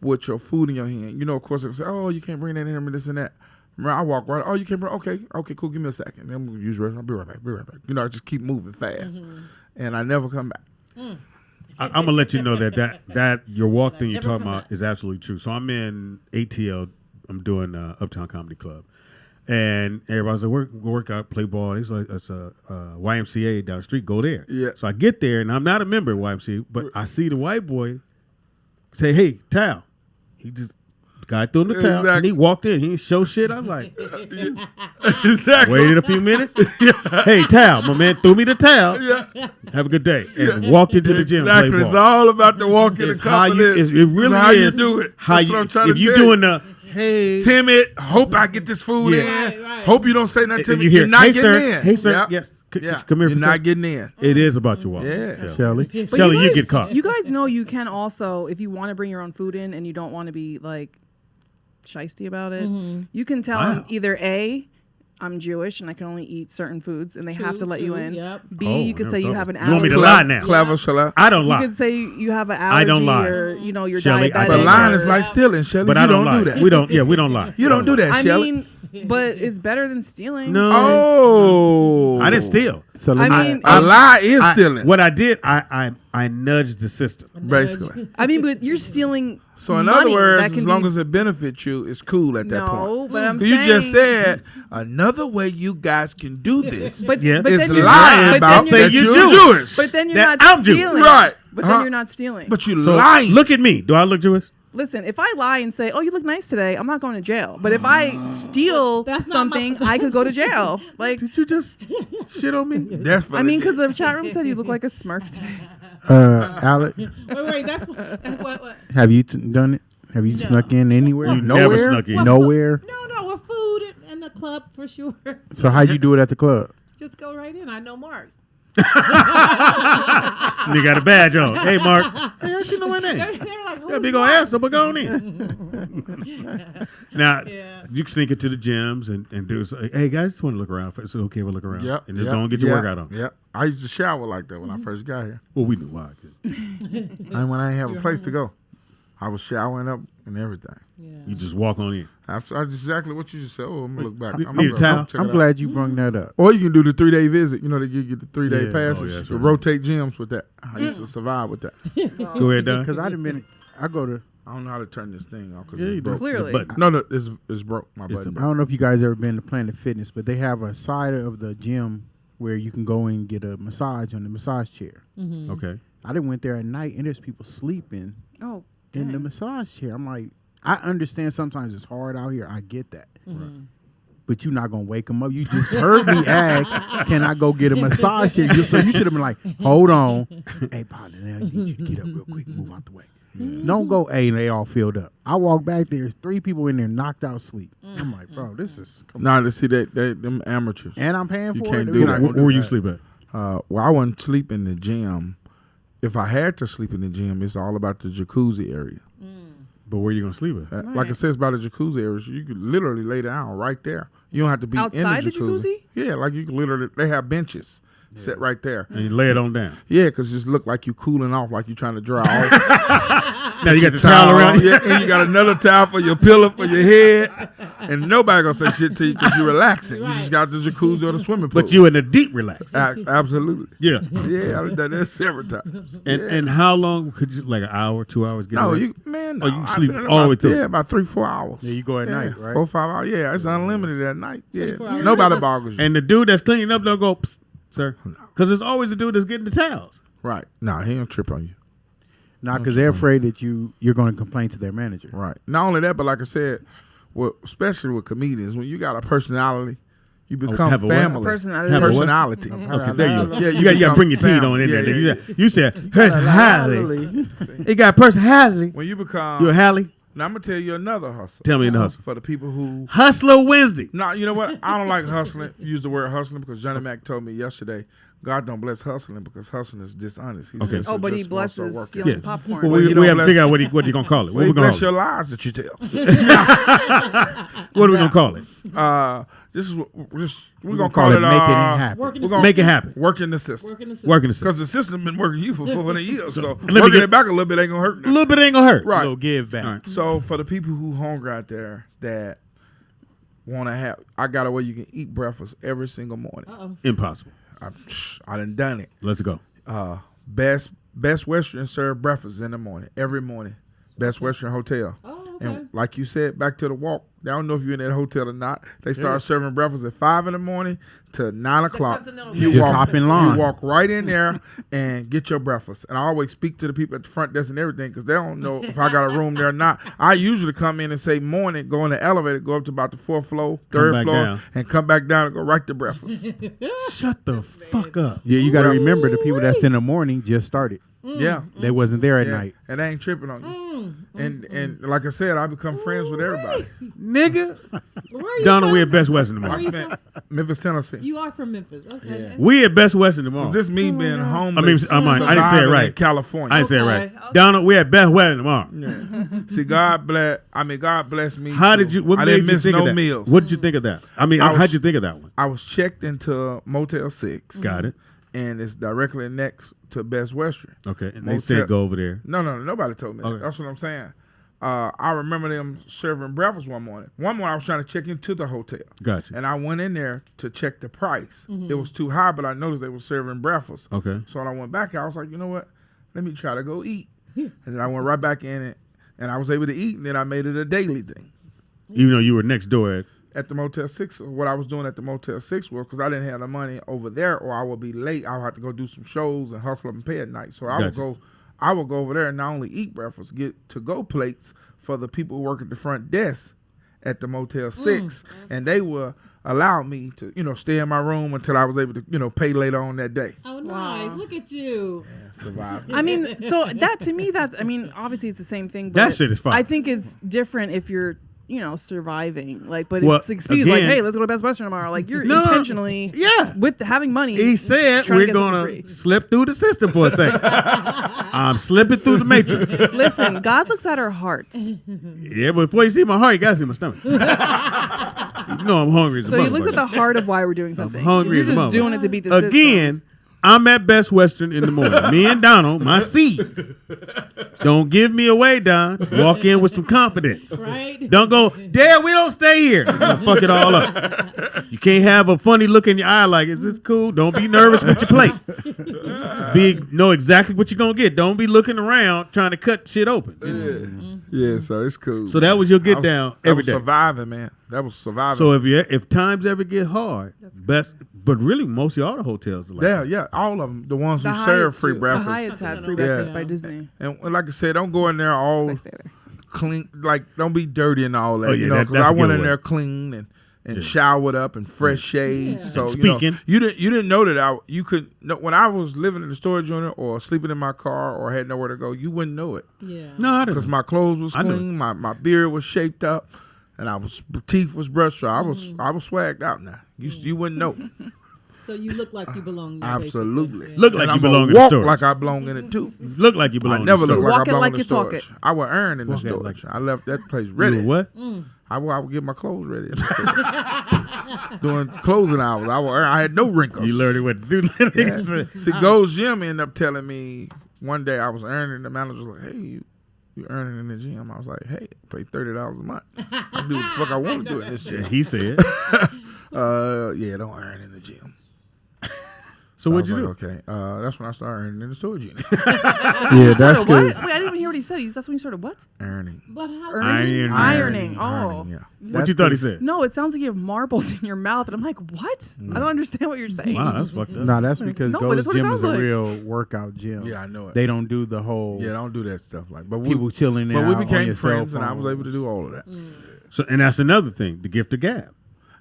with your food in your hand, of course, they say, oh, you can't bring that in here, this and that. Remember, I walk right, oh, you can't bring, okay, cool, give me a second. Then I'm going to use the restroom. I'll be right back. I just keep moving fast. And I never come back. I'm gonna let you know that your walk thing you're talking about is absolutely true. So I'm in ATL. I'm doing Uptown Comedy Club, and everybody's like, work out, play ball. It's like it's a YMCA down the street. Go there. Yeah. So I get there, and I'm not a member of YMCA, but I see the white boy say, "Hey, towel." He just guy threw him the towel, and Exactly. he walked in. He didn't show shit. I was like, Exactly. waited a few minutes. Hey, towel, my man threw me the towel. Have a good day, and walked into the gym. And Exactly. played It's ball. all about the walk in the It's how you. confidence. It really It's how is you do it. How That's you, what I'm trying if to you tell doing the hey, timid. Hope I get this food Yeah. in. Right. Hope you don't say nothing to and me. you hear, You're not hey getting sir, in. hey sir, Yep. yes, Yeah. come here. You're for a not sec. getting in. It is about your walk. Yeah. Shelly. But Shelly, you guys- get caught. You guys know you can also, if you want to bring your own food in and you don't want to be like shiesty about it, you can tell them either A, I'm Jewish and I can only eat certain foods and they have to let you in. Yep. B, Oh, you can say you have an you want me allergy. to lie now? Clever, Shelly. I don't You lie. could say you have an I allergy don't lie. or you're Shelly, I diabetic. But don't lying lie. is like stealing, Shelly. But you I don't lie. do that. We don't lie. You don't do that, I Shelly. mean, but it's better than stealing. No, Oh. I didn't steal. So I let me, mean, A lie is stealing. What I did, I nudged the system. Basically. but you're stealing. So in money other words, that can as long be- as it benefits you, it's cool at that point. no, but I'm You saying just said another way you guys can do this But, Yeah. but is then you're lying not, about but then that you're you're Jewish. Jewish. But then you're That not I'm Jewish. stealing. Right. But then Huh? you're not stealing. But you So lying. look at me. Do I look Jewish? Listen, if I lie and say, "Oh, you look nice today," I'm not going to jail. But if I steal That's not my- something, I could go to jail. Like, Did you just shit on me? That's for I mean, the- because the chat room said you look like a Smurf today. Alec, Wait, that's what? have you done it? Have you snuck in anywhere? You Nowhere. never snuck in. Nowhere. No, with food in the club for sure. So how'd you do it at the club? Just go right in. I know Mark. They got a badge on. Hey, Mark. Hey, I should know my name. They were like, Got a big old ass, so but go on in. Now, Yeah. you can sneak into the gyms and do say, hey, guys, just want to look around. It's okay, we'll look around. Yep, And just yep, go and get your yep, workout on. Yep. I used to shower like that when I first got here. Well, we knew why. And when I didn't have a place to go, I was showering up and everything. You just walk on in. That's exactly what you just said. Oh, I'm gonna look back. Need I'm a gonna towel? check it I'm out. glad you brought that up. Or you can do the 3-day visit. You know, they give you the 3-day Yeah. passes. Oh, yeah, you that's can right. rotate gyms with that. I used to survive with that. Go ahead, Don. Because I go to. I don't know how to turn this thing off because Yeah, you it's do. broke. Clearly. It's a button. No, it's broke. My It's a button. I don't know if you guys ever been to Planet Fitness, but they have a side of the gym where you can go and get a massage on the massage chair. Okay. I done went there at night and there's people sleeping Oh, in the massage chair. I'm like, I understand sometimes it's hard out here. I get that. But you're not going to wake them up. You just heard me ask, can I go get a massage chair? So you should have been like, hold on. Hey, partner, now I need you to get up real quick. Move out the way. Don't go, hey, they all filled up. I walk back there. There's 3 people in there knocked out sleep. I'm like, bro, this is... Nah, to see that them amateurs. And I'm paying You for can't it. do We're that. not Where gonna do were you that. sleep at? Well, I wouldn't sleep in the gym. If I had to sleep in the gym, it's all about the jacuzzi area. But where you going to sleep at? Like it says about the jacuzzi area, so you could literally lay down right there. You don't have to be Outside in the the jacuzzi. jacuzzi? Yeah, like you can literally, they have benches set right there. And you lay it on down. Yeah, because it just look like you cooling off, like you trying to dry off. Now you got the towel around you. Yeah, and you got another towel for your pillow for your head. And nobody gonna say shit to you because you're relaxing. You just got the jacuzzi or the swimming pool. But you in a deep relax. Absolutely. Yeah. Yeah, I've done that several times. And how long could you, like an hour, 2 hours? Get No, away? you man. Oh, you no, can I've sleep been in all the about- way through. Yeah, about 3-4 hours. Yeah, you go at night, right? 4-5 hours. Yeah, it's unlimited at night. Yeah, 24 hours. nobody boggles you. And the dude that's cleaning up don't go, Psst, sir, because it's always the dude that's getting the towels. Right. Nah, he don't trip on you. Not because they're afraid that you're going to complain to their manager. Right. Not only that, but like I said, well, especially with comedians, when you got a personality, you become have a what? family. Personality. Have a what? Personality. Okay, there you go. Yeah, you got to become bring your teeth family. on in there. Yeah, You said personality. It got personality. When you become, You a Hallie? now I'm gonna tell you another hustle. Tell me in the hustle. For the people who, Hustler Wednesday. no, you know what? I don't like hustling. Use the word hustling because Johnny Mac told me yesterday, God don't bless hustling because hustling is dishonest. He said, Oh, but he just more so blesses working. stealing Yeah. popcorn. Well, Well, we you don't haven't bless- figured out what you gonna call it. What Well, we he gonna bless call your it? lies that you tell. What are we gonna call it? This is what we're gonna call it making it happen. Working We're the gonna Make it happen. working the system. Working the system. Working the system. Because the system been working you for 400 years, so me working get- it back a little bit ain't gonna hurt. A Now. little bit ain't gonna hurt. Right. Go give back. All right. So for the people who hungry out there that want to have, I got a way you can eat breakfast every single morning. Impossible. I done it. Let's go. Best Western serve breakfast in the morning every morning. Best Western Hotel. Oh, okay. And like you said, back to the walk. I don't know if you're in that hotel or not. They start serving breakfast at 5 in the morning to 9 o'clock. You Just hop in line. You walk right in there and get your breakfast. And I always speak to the people at the front desk and everything because they don't know if I got a room there or not. I usually come in and say morning, go in the elevator, go up to about the 4th floor, 3rd back floor, down. and come back down and go right to breakfast. Shut the fuck up. Yeah, you got to remember the people that's in the morning just started. Yeah. They wasn't there at Yeah. night. And they ain't tripping on you. and like I said, I become friends with everybody. Nigga. Where are you Donald, from? we at Best Western I tomorrow. spent Memphis, Tennessee. You are from Memphis. Okay. Yeah. We at Best Western tomorrow. Is this me being homeless? I didn't say it surviving right. in California. I didn't say it Okay. right. Donald, we at Best Western tomorrow. Yeah. See, God bless me. How too. did you? What I made didn't you miss think no of that? meals. What did you think of that? I mean, I was- how'd you think of that one? I was checked into Motel 6. Got it. And it's directly next to Best Western. Okay, and they Motel- said go over there. No, nobody told me that. Okay. That's what I'm saying. I remember them serving breakfast one morning. One morning I was trying to check into the hotel. Gotcha. And I went in there to check the price. It was too high, but I noticed they were serving breakfast. Okay. So when I went back, I was like, you know what? Let me try to go eat. And then I went right back in it, and I was able to eat, and then I made it a daily thing. Even though you were next door At the Motel 6, what I was doing at the Motel 6 was because I didn't have the money over there, or I would be late. I would have to go do some shows and hustle up and pay at night. So I would go over there and not only eat breakfast, get to-go plates for the people who work at the front desk at the Motel 6, and they would allow me to, stay in my room until I was able to, pay later on that day. Oh, nice. Look at you. Survive. I mean, so that to me, obviously it's the same thing. But That shit is fine. I think it's different if you're, surviving. Like, but Well, if Expedia's like, again- hey, let's go to Best Western tomorrow. Like, you're No, intentionally, yeah. with having money. He said trying to we're get something gonna free. slip through the system for a second. I'm slipping through the matrix. Listen, God looks at our hearts. Yeah, but before you see my heart, you gotta see my stomach. You know I'm hungry as a So he looks at motherfucker. the heart of why we're doing something. hungry You're as a just motherfucker. doing it to beat the system. Again, I'm at Best Western in the morning. Me and Donald, my seed. Don't give me away, Don. Walk in with some confidence. Right? Don't go, Dad, we don't stay here. It's gonna fuck it all up. You can't have a funny look in your eye like, is this cool? Don't be nervous with your plate. Know exactly what you're gonna get. Don't be looking around trying to cut shit open. Yeah, so it's cool. So that was your get I down that every was day. surviving, man. That was surviving. So if times ever get hard, but really most of all the hotels are like that. yeah, all of them. The ones The who serve Hyatts free too. breakfast. The Hyatts have free Yeah. breakfast by Disney. And like I said, don't go in there all I stay there. clean. Like, don't be dirty and all that. Oh, yeah, because that's I a went good in way. there clean and showered up and fresh shaved. Yeah. So And speaking. you didn't know that you could when I was living in the storage unit or sleeping in my car or had nowhere to go, you wouldn't know it Yeah. No, I because didn't. my clothes was I knew clean, my beard was shaped up, and teeth was brushed. So I was swagged out now. You wouldn't know. So you look like you belong there. Absolutely. basically. Look like And you I'm belong gonna in the walk storage. like I belong in it too. Look like you belong I in never the look store. like Walk I it belong like in the you talk storage. it. I will earn in the Walk it storage. like- I left that place You ready. what? I would get my clothes ready. in the storage. Doing closing hours. I had no wrinkles. You learned what to do. See, Gold's Gym ended up telling me one day I was earning. The manager was like, "Hey, you earning in the gym?" I was like, "Hey, I pay $30 a month. I do what the fuck I want to do in this gym." He said. Yeah, don't earn in the gym. So I what'd was you do? like, okay, that's when I started earning in the storage unit. Yeah, that's What? good. Wait, I didn't even hear what he said. That's when you started what? Earning. But how? Ironing. Ironing. Oh. Ironing, yeah. What you thought he said? No, it sounds like you have marbles in your mouth. And I'm like, what? I don't understand what you're saying. Wow, that's fucked up. No, that's because No, but Gold's that's what it Gym is sounds a like. real workout gym. Yeah, I know it. They don't do the whole Yeah, don't do that stuff like. But people chilling there. But we on became your cell friends, and I was phone. able to do all of that. So, and that's another thing, the gift of gab.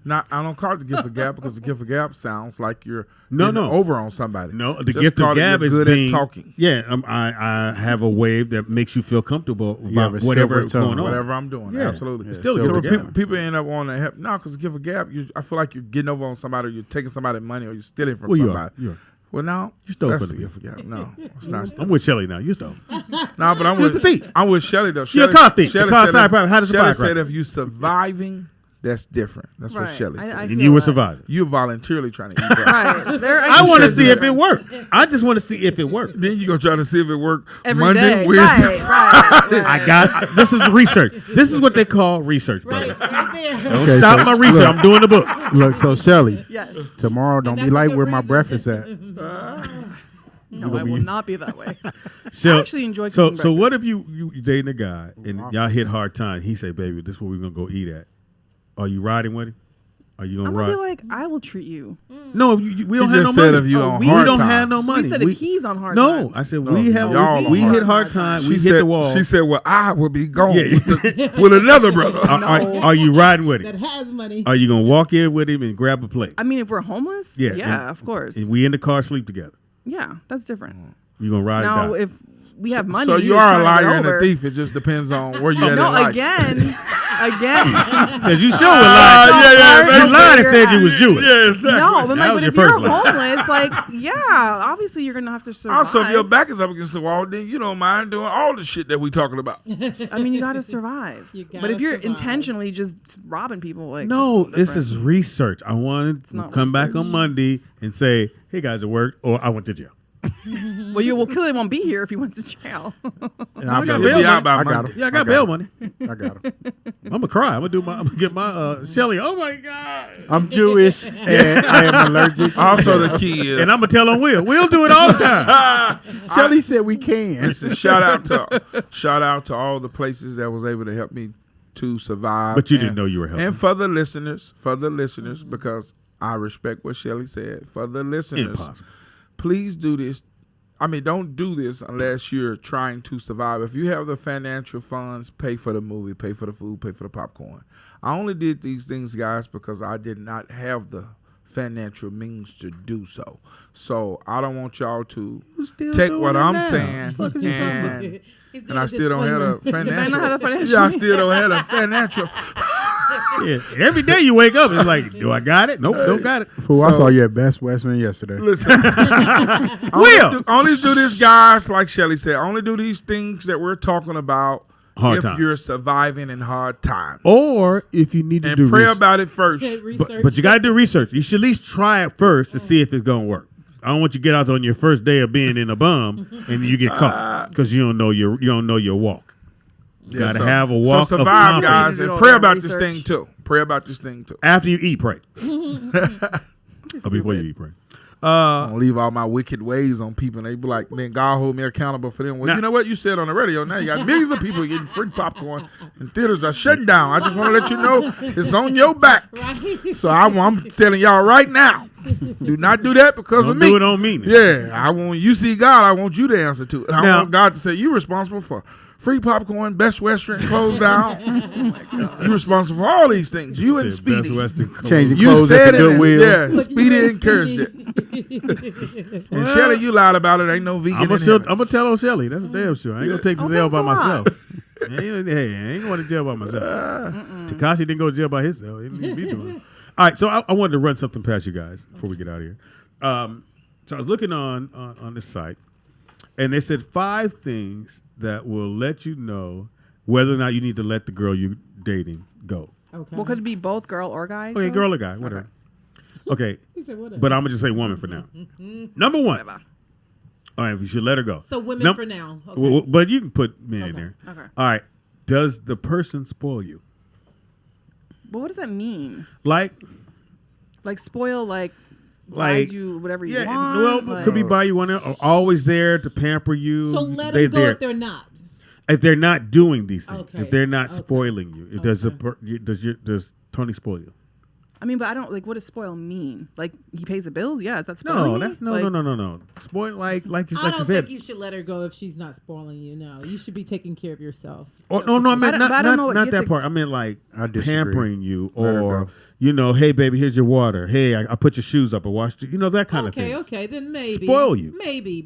Now, I don't call it the gift of gab because the gift of gab sounds like you're No, getting no. over on somebody. No, the Just gift call of it gab you're is good being at talking. Yeah, I have a wave that makes you feel comfortable You have about a whatever silver is going tongue. on. Whatever I'm doing, Yeah. absolutely. It's still a So gift of people, gab. people end up wanting to help. No, because the gift of gab, I feel like you're getting over on somebody, or you're taking somebody's money, or you're stealing from Well, you somebody. are. You are. Well, no, You stole that's from the the gift of gab. No, it's not. I'm with Shelly now. You stole. No, but I'm You're with the thief. I'm with Shelly though. You're a Shelley- car thief. The Shelley car said side if- problem. How does the Shelley firecracker? said if you surviving, that's different. That's what Right. Shelly said. I And feel you were that. surviving. You're voluntarily trying to eat that. Right. There, I want to should see do if that. it worked. I just want to see if it worked. Then you gonna try to see if it worked Every Monday, day. Wednesday, Right, Friday. right, right. I got this is research. This is what they call research, brother. Right, right there. Don't Okay, stop so my research. look. I'm doing the book. Look, so Shelly, Yes. tomorrow don't be that's a like good where my reason. breakfast at. No, I will not be that way. So, I actually enjoy so cooking so what if you dating a guy and y'all hit hard time? He say, "Baby, this is where we're gonna go eat at." Are you riding with him? Are you gonna I'm ride? gonna be like, I will treat you. No, if we don't He have no just said money. if you Oh, on we We hard don't times. have no money. We said if he's on hard no, times. I said No, we have y'all on we hard hit hard time. She We said, hit the wall. She said, "Well, I will be gone Yeah. with another brother." Are you riding with That him? has money. Are you gonna walk in with him and grab a plate? I mean, if we're homeless, Yeah, yeah, and- of course. And we in the car sleep together. Yeah, that's different. You gonna ride Now, or die? if we have money. So you just are a trying to get liar and a over. thief. It just depends on where you at in No, life. again. Because you sure were lying. Yeah, You lied and said you was Jewish. Yeah, exactly. No, but, That like, was but your if you're first lie. homeless, like, yeah, obviously you're gonna have to survive. Also, if your back is up against the wall, then you don't mind doing all the shit that we talking about. I mean, you gotta survive. You gotta but if you're survive. intentionally just robbing people, like, No, that's this different. is research. I wanted to not come back research. on Monday and say, hey guys, it worked, or I went to jail. Well, you will clearly won't be here if you went to jail. And I'll got be bail He'll be out money. by I got Monday. him. Yeah, I got bail money. I got him. I'm gonna cry. I'm gonna get my Shelly. Oh my God. I'm Jewish and I am allergic. Also, the key is, And I'm gonna tell on Will. We'll do it all the time. Shelly said we can. listen, shout out to all the places that was able to help me to survive. But you didn't know you were helping. And for the listeners, because I respect what Shelly said. For the listeners, Impossible. please do this. I mean, don't do this unless you're trying to survive. If you have the financial funds, pay for the movie, pay for the food, pay for the popcorn. I only did these things, guys, because I did not have the financial means to do so. So I don't want y'all to still take doing what it I'm now. saying Fuck is you talking about? and I still don't have a financial. not have the financial Yeah, I still don't have a financial. Yeah. Every day you wake up, it's like, do I got it? Nope, don't got it. Fool, I So- saw you at Best Western yesterday. Listen, Will. only do this, guys. Like Shelly said, only do these things that we're talking about Hard if times. you're surviving in hard times. Or if you need to and do pray research. about it first. But you got to do research. You should at least try it first to see if it's going to work. I don't want you to get out on your first day of being in a bum and you get caught because you don't know your walk. You got to have a walk So of survive, confidence. guys, Do and all pray that about this research. thing too. Pray about this thing too. After you eat, pray. Or before you eat, pray. I don't leave all my wicked ways on people, and they be like, "Man, God hold me accountable for them." Well, Now- you know what you said on the radio. Now you got millions of people getting free popcorn, and theaters are shutting down. I just want to let you know it's on your back. So I'm telling y'all right now, do not do that because Don't of me. do it on me. now. Yeah, I want you see God. I want you to answer to it. I Now- want God to say you responsible for free popcorn, Best Western closed down. You responsible for all these things. You and Said Best Speedy. Western Coast. Changing You clothes said at the it. Goodwill. Yeah, Speedy encouraged it. And Shelly, you lied about it. Ain't no vegan. I'm in gonna heaven. tell on Shelly. That's a damn sure. I ain't gonna take to jail thanks by a lot. myself. Hey, I ain't going to jail by myself. Tekashi didn't go to jail by himself. He didn't be doing it. All right, so I wanted to run something past you guys before we get out of here. So I was looking on this site, and they said 5 things that will let you know whether or not you need to let the girl you're dating go. Okay. Well, could it be both girl or guy? Okay, girl or guy, whatever. Okay, He said, whatever. but I'm gonna just say woman for now. Number 1. Whatever. All right, you should let her go. So women for now. Okay. Well, but you can put men in there. Okay. All right. Does the person spoil you? But what does that mean? Like Spoil, buys you whatever you yeah, want? well, could be buy you one, or always there to pamper you. So let They them go there. if they're not. If they're not doing these things, Okay. if they're not Okay. spoiling you, does Tony spoil you? I mean, but I don't what does spoil mean? Like he pays the bills? Yeah, is that spoiling No, me? that's no. Spoil like you I like you don't said. think you should let her go if she's not spoiling you. No, you should be taking care of yourself. Oh, no, I meant But I don't know what not gets that part. I meant like I disagree. pampering you, Let her or go. hey baby, here's your water. Hey, I put your shoes up. I washed you. That kind of thing. Okay, then maybe Spoil you. Maybe,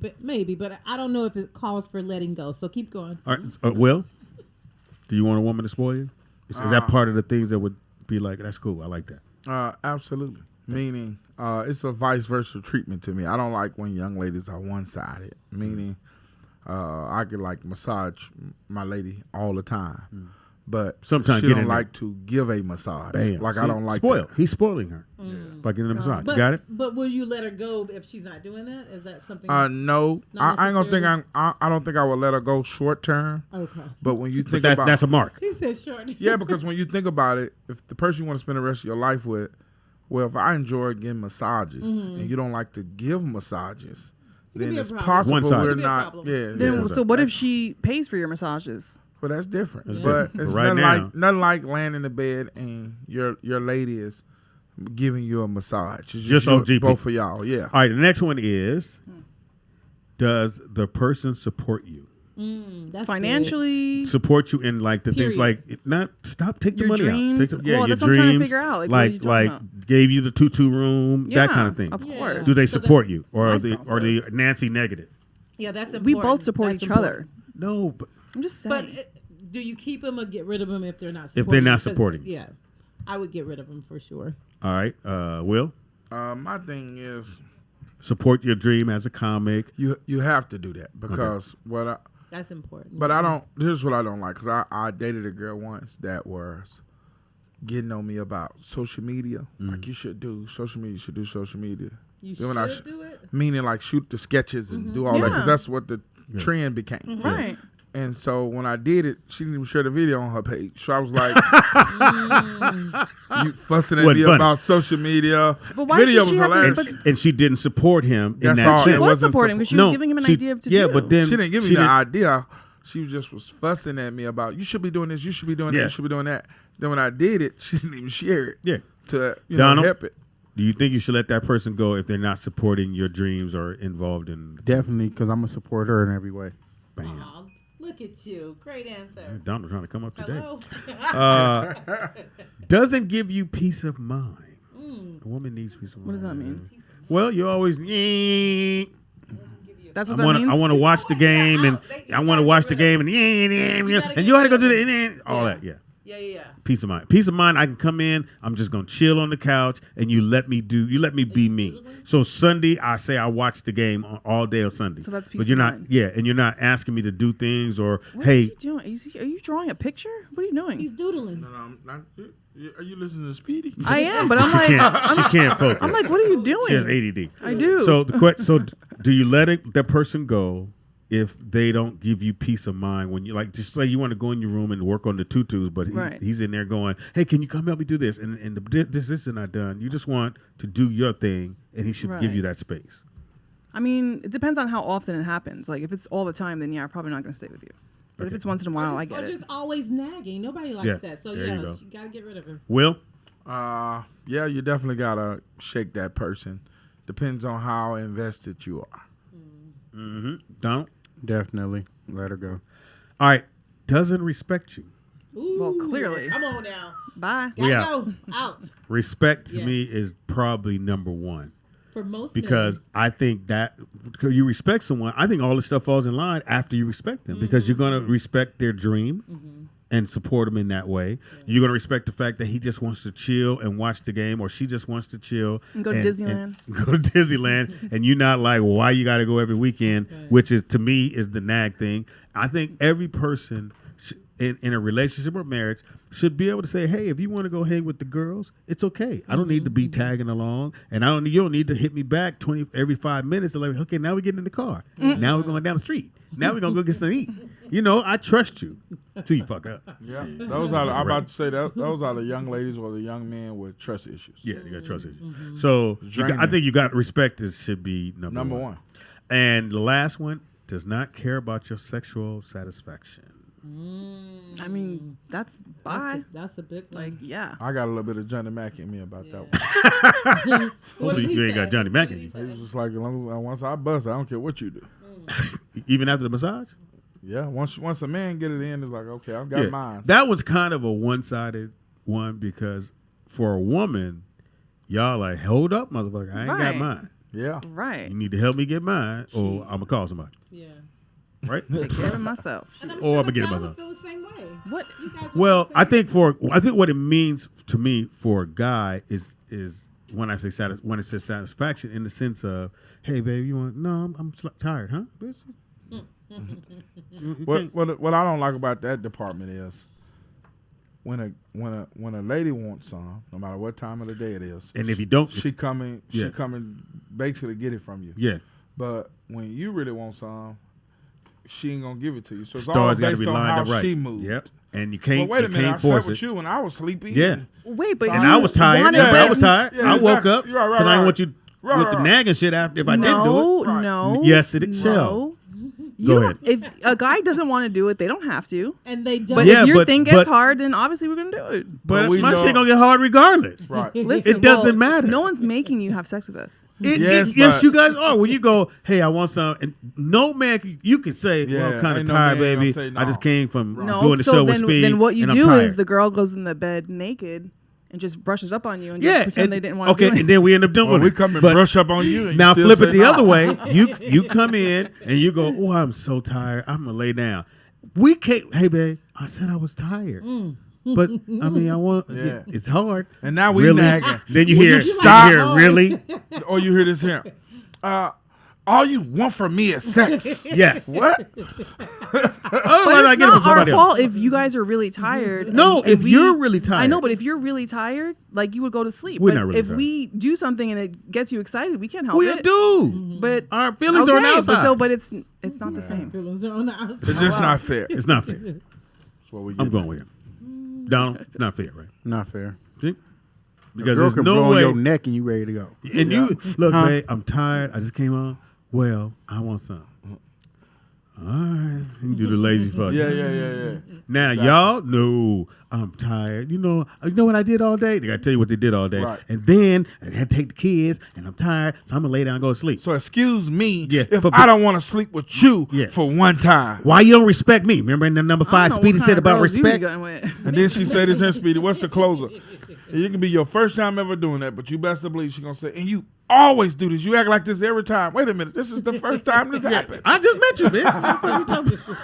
but I don't know if it calls for letting go. So keep going. All right, Will, do you want a woman to spoil you? Is that part of the things that would be like, that's cool, I like that? Absolutely. Meaning, it's a vice versa treatment to me. I don't like when young ladies are one-sided. Meaning, I could massage my lady all the time, but Sometimes she get don't in there. like to give a massage. Bam. I See? don't like spoil. that. He's spoiling her by getting a massage. But, You got it? But will you let her go if she's not doing that? Is that something? No, Not I ain't gonna think necessarily. I don't think I would let her go short term. Okay. But when you think But about that's a mark. He said short. yeah, because when you think about it, if the person you want to spend the rest of your life with, well, if I enjoy getting massages and you don't like to give massages, could then be a it's problem. possible One-sided. we're Could be a not. problem. Yeah, Then, yeah. so what if she pays for your massages? Well, that's different. That's but different. it's But right nothing now- like laying in the bed and your lady is giving you a massage. It's Just you- OGP. both of y'all. Yeah. All right, the next one is, does the person support you? That's Financially, Support you in the things Period. take the Your money dreams? out. Take the, Well, your that's what I'm trying to dreams. figure out. Like, what are you talking about? Gave you the 2-2 room, that Yeah, kind of thing. of Yeah. course. Do they So support you, or My are they spouse Nancy negative? Yeah, that's important. We both support That's each important. other. No, but I'm just saying. But do you keep them or get rid of them if they're not If supporting? they're not 'Cause, supporting. yeah, I would get rid of them for sure. all right, Will, My thing is support your dream as a comic. you have to do that because That's important. but I don't. Here's what I don't like because I dated a girl once that was getting on me about social media. Like you should do social media. You should do social media. you Then when I should do it. Meaning like shoot the sketches and do all that because Yeah. that's what the trend became. right. And so when I did it, she didn't even share the video on her page. So I was like, "You fussing at Wasn't me funny. about social media?" But why Video should she was have to- hilarious. but- And she didn't support him in That's that all. sense. It She was wasn't supporting him because she No, was giving him an she- idea to yeah, do. but then She didn't give me she the didn't- idea. She just was fussing at me about you should be doing this, you should be doing that, Yeah. you should be doing that. Then when I did it, she didn't even share it. Yeah. To Donald? help it. Do you think you should let that person go if they're not supporting your dreams or involved in? Definitely, because I'm gonna support her in every way. Bam. Aw, look at you. Great answer. Donald trying to come up today. Hello. Doesn't give you peace of mind. A woman needs peace of mind. What does that mean? Well, you always. That's I what that want means. to. I want to watch the game, and I want to watch the game, and and you got to go to the all that. Yeah. Yeah. Peace of mind. Peace of mind. I can come in. I'm just gonna chill on the couch, and you let me be me. So Sunday, I say I watch the game all day on Sunday. So that's peace But you're of not. mind. Yeah, and you're not asking me to do things or What hey. is he doing? Are you drawing a picture? What are you doing? He's doodling. No, I'm not. Are you listening to Speedy? I am, but I'm She like, can't. She can't focus. I'm like, what are you doing? She has ADD. I do. So the question. So do you let that person go if they don't give you peace of mind when you like? Just say you want to go in your room and work on the tutus, but Right. he's in there going, "Hey, can you come help me do this?" And this is not done. You just want to do your thing, and he should give you Right. that space. I mean, it depends on how often it happens. Like, if it's all the time, then yeah, I'm probably not going to stay with you. But if it's once in a while, I Or get it. just always nagging. Nobody likes Yeah, that. So there you yeah, go. you gotta get rid of her. Will? Yeah, you definitely gotta shake that person. Depends on how invested you are. Don't. Definitely, let her go. All right. Doesn't respect you. Ooh, Well, clearly. Come on now. Bye. Gotta Yeah. go. Out. Respect to Yes. me is probably number one. For most Because men. I think that because you respect someone, I think all this stuff falls in line after you respect them because you're going to respect their dream and support them in that way. You're going to respect the fact that he just wants to chill and watch the game or she just wants to chill. And go to Disneyland. Go to Disneyland. And you're not like, well, why you got to go every weekend, which is to me is the nag thing. I think every person in a relationship or marriage should be able to say, hey, if you want to go hang with the girls, it's okay. I don't need to be tagging along, and you don't need to hit me back every 5 minutes. Like, okay, now we're getting in the car. Now we're going down the street. Now we're gonna go get something to eat. You know, I trust you till you fuck up. Yeah, those are. I'm about to say that those are the young ladies or the young men with trust issues. Yeah, you got trust issues. So I think you got respect should be number one. And the last one does not care about your sexual satisfaction. I mean, that's bye. That's a big one. Like, yeah. I got a little bit of Johnny Mac in me about that one. What did he You ain't say? got Johnny Mac What in did you. he It say? was just like as long as once I bust, I don't care what you do. Even after the massage? Yeah, once a man get it in, it's like okay, I've got mine. That one's kind of a one-sided one because for a woman, y'all like, hold up, motherfucker, I ain't got Right. mine. Yeah, Right. You need to help me get mine, or I'm gonna call somebody. Yeah. Right? Take care of it myself. And I'm Or sure I'ma the get it guy would myself. feel the same way. What? You guys would Well, feel the I same think what it means to me for a guy is when I say when it says satisfaction in the sense of, hey baby, you want? No, I'm tired, huh? Bitch? What I don't like about that department is when a lady wants some, no matter what time of the day it is, And if you don't, she coming Yeah. basically get it from you. yeah, But when you really want some, she ain't gonna give it to you. So it's all stars got to based be on lined how up right. she moved. Yep. And you Well, can't. wait a you minute. I can't slept force with it. you when I was sleepy. Yeah. Wait, but And you I was tired. wanted Yeah, I them- was tired. Yeah, I woke exactly. up Right, because I didn't want you Right, with the right. nagging shit after if I didn't do it. Right. No. Yes, it no. shall. You Go don't- If a guy doesn't want to do it, they don't have to. And they don't. But Yeah, if your but- thing gets but- hard, then obviously we're gonna do it. But we my know- shit gonna get hard regardless. Right. Listen, It doesn't matter. No one's making you have sex with us. Yes, Yes, but- you guys are. When you go, hey, I want some, and no man, you can say, well, I'm Yeah, kind of ain't no tired, man baby. gonna say I just no. came from No, doing the so show then, with Speed, then what you and I'm do tired. is the girl goes in the bed naked, and just brushes up on you and Yeah, just pretend and- they didn't want to okay, do it. and then we end up doing Or we it. come and But brush up on you. And now you still flip it say the no. other way. You come in and you go, oh, I'm so tired. I'm gonna lay down. We can't. Hey, babe, I said I was tired, but I mean, I want. Yeah. It's hard. And now we Really? nagging. Then you Will hear, you stop? really? Or you hear this here. All you want from me is sex. Yes. What? Otherwise, I It's get it from not our somebody else. fault if you guys are really tired. No, and if you're really tired. I know, but if you're really tired, like you would go to sleep. We're but not really if tired. we do something and it gets you excited, we can't help We it. do. But Our feelings are on the okay, outside. but it's not the same. Feelings are on the outside. It's just not fair. It's not fair. That's what we I'm get. going with him. Donald, it's not fair, right? Not fair. See? Because Girl there's can no blow on way. your neck and you ready to go. And you look, Huh? babe, I'm tired. I just came on. Well, I want some. All right, you can do the lazy fuck. Yeah. Now y'all know I'm tired. You know what I did all day. They gotta tell you what they did all day. Right. And then I had to take the kids, and I'm tired, so I'm gonna lay down and go to sleep. So excuse me Yeah, if for- I don't want to sleep with you Yeah. for one time. Why you don't respect me? Remember in the number I 5, don't know Speedy what said kind of about girls you be respect. going with. And then she said this here, Speedy, what's the closer? It can be your first time ever doing that, but you best to believe she's going to say, and you always do this. You act like this every time. Wait a minute. This is the first time this happened. I just met you, bitch.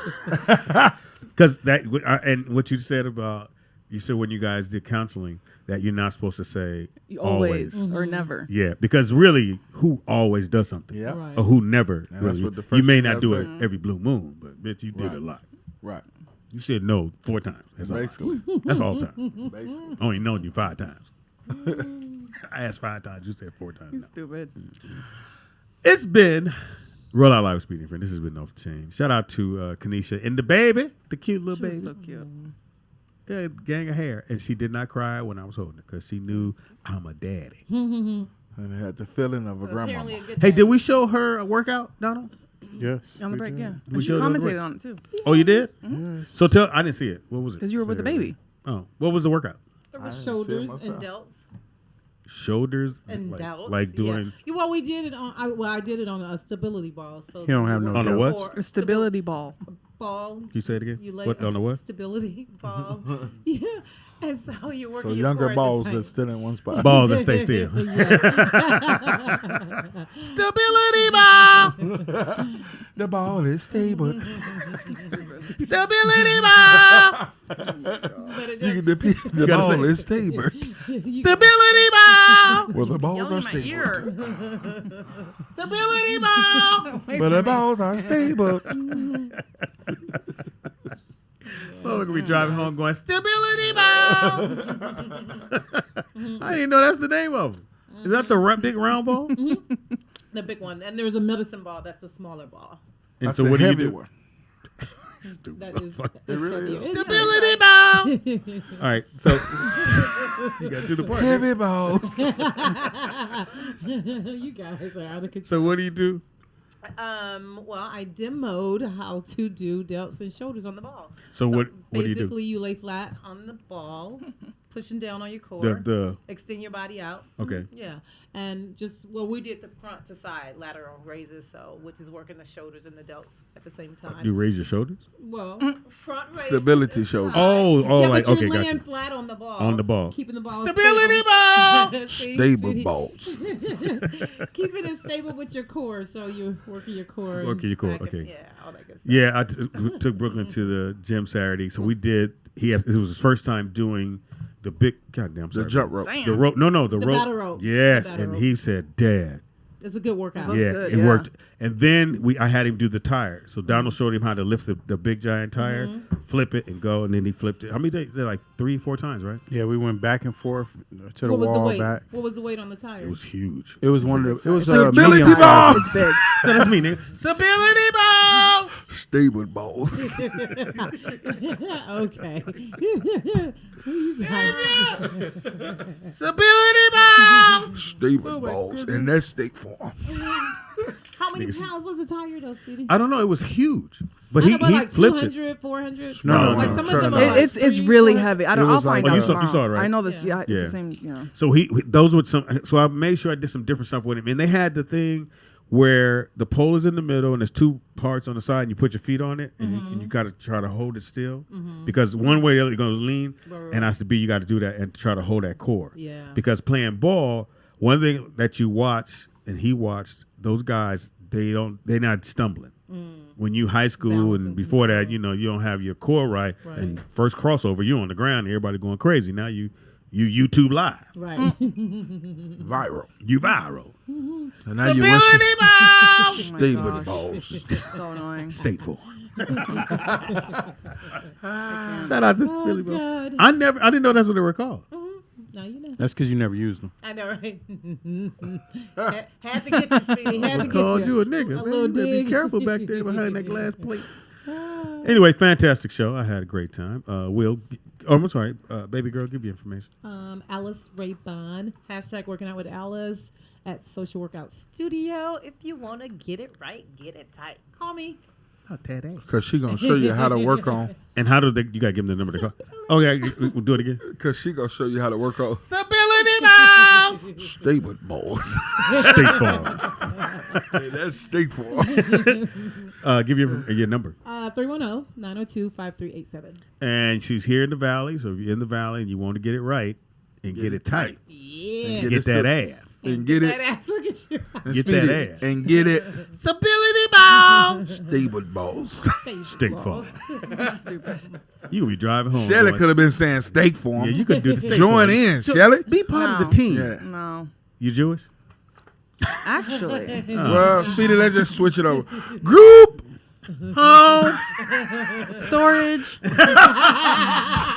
Because and what you said about, you said when you guys did counseling that you're not supposed to say Always always. or never. Yeah, because really, who always does something? Yeah. Right. Or who never that's really. what the first You may thing not I do say. it every blue moon, but bitch, you did Right. a lot. Right. You said no 4 times. That's all. Basically. That's all time. Basically. I only known you 5 times. I asked 5 times. You said 4 times. You now. stupid. It's been Roll Out Live with Speedy Friend. This has been No Change. Shout out to Kanisha and the baby, the cute little baby. So cute. Yeah, gang of hair. And she did not cry when I was holding her because she knew I'm a daddy. And it had the feeling of a grandma. Apparently a good Hey, day. did we show her a workout, Donald? Yes. On the break, yeah. We And she showed her the commentated break. on it too. Oh, you did? So tell, I didn't see it. What was it? Because you were with the baby. Oh, what was the workout? There were I didn't see it shoulders myself. and delts. Shoulders? And like, delts. like doing. Yeah. Well, we did it on. I did it on a stability ball. So He don't have no On a delts. what? A stability ball. ball. Can you say it again? You lay What, on the what? Stability ball. Yeah. And so you're working. So your younger core at the balls same- that still in one spot. Balls that stay still. Yeah. Stability ball. The ball is stable. Stability ball. But it You does, can repeat, the gotta ball say- is stable. you, Stability ball. Well, the balls Yelling are in my stable. ear. Stability ball. But the balls are stable. Oh, we're gonna be driving home going stability ball. I didn't know that's the name of them. Is that the big round ball? the big one, and there's a medicine ball. That's the smaller ball. And That's so the what do you heavy do? one. That is. really is. Stability ball. All right, so you gotta do the part. Heavy balls. You guys are out of control. So what do you do? Well, I demoed how to do delts and shoulders on the ball. So what do you do? Basically, you lay flat on the ball, pushing down on your core. The Extend your body out. Okay. Yeah, and just we did the front to side lateral raises, so which is working the shoulders and the delts at the same time. you raise your shoulders. Well, front raises Stability and shoulders. side. Oh, yeah, like but okay, you're laying gotcha. flat on the ball. On the ball. keeping the ball Stability stable. ball. See, Stable sweetie? balls. Keeping it stable with your core, so you're working your core. and Working your core, back and- okay. Yeah, all that good stuff. Yeah, I took Brooklyn to the gym Saturday, so we did. It was his first time doing the big. Goddamn, The sorry, jump rope. Damn. The rope. No, the The rope. battle rope. Yes, The battle and rope. he said, "Dad." It's a good workout. That's Yeah, good, it yeah. worked. And then I had him do the tire. So Donald showed him how to lift the big giant tire, flip it, and go. And then he flipped it. How many days? Like 3-4 times, right? Yeah, we went back and forth to the What was the wall weight? back. What was the weight on the tire? It was huge. It was one of the. It was Stability medium ball. size. It's big. No, that's me, nigga. Stability balls. Stable balls. Okay. You guys- Stability balls. Stable balls. And that's steak form. How many pounds was the tire though, Speedy? I don't know. It was huge, but I he know, but like flipped it. 200, 400? No, like no, some sure of them not. are like It's 300, really 400. heavy. It I'll was find like- out. Oh, you saw it, tomorrow. right? I know this. Yeah, it's Yeah. the same. Yeah. So those were some. So I made sure I did some different stuff with him, and they had the thing where the pole is in the middle and there's two parts on the side and you put your feet on it and you got to try to hold it still because one way it's going to lean and has to be you got to do that and try to hold that core. Yeah. Because playing ball, one thing that you watch and he watched, those guys, they're not stumbling. When you high school Balance and and before that, control. you don't have your core right. And first crossover, you on the ground, everybody going crazy. Now you YouTube live. Right. Viral. You viral. And now you wish Oh my stay with the gosh. balls. So annoying. State Farm. Shout out to Philly Ball. God. I didn't know that's what they were called. Now you know. That's because you never used them. I know, right? Had to get you, Speedy. Had to What's get called you. you a nigga. Man. little You better be dig. careful back there behind that glass plate. Anyway, fantastic show. I had a great time. I'm sorry, baby girl, give you information. Alice Ray Bond. # working out with Alice at Social Workout Studio. If you want to get it right, get it tight. Call me. Not that ass. Because she going to show you how to work on. And how do they? You got to give them the number to call. Okay, we'll do it again. Because she going to show you how to work on Stability balls. stay with balls. State Farm. Hey, that's steak for. Give your number. 310-902-5387. And she's here in the valley. So if you're in the valley and you want to get it right and get it tight, Yeah. get that ass. And get That it. ass. Look at you. And Get speed that it. ass. And get it. Stability balls. Stay with balls. State Farm. You could be driving home. Shelly going, could have been saying steak for him. Yeah, you could do the State Join Farm. in, Shelly. Be part of the No. team. Yeah. No, You Jewish? actually, Well, Speedy, let's just switch it over. Group Home. storage.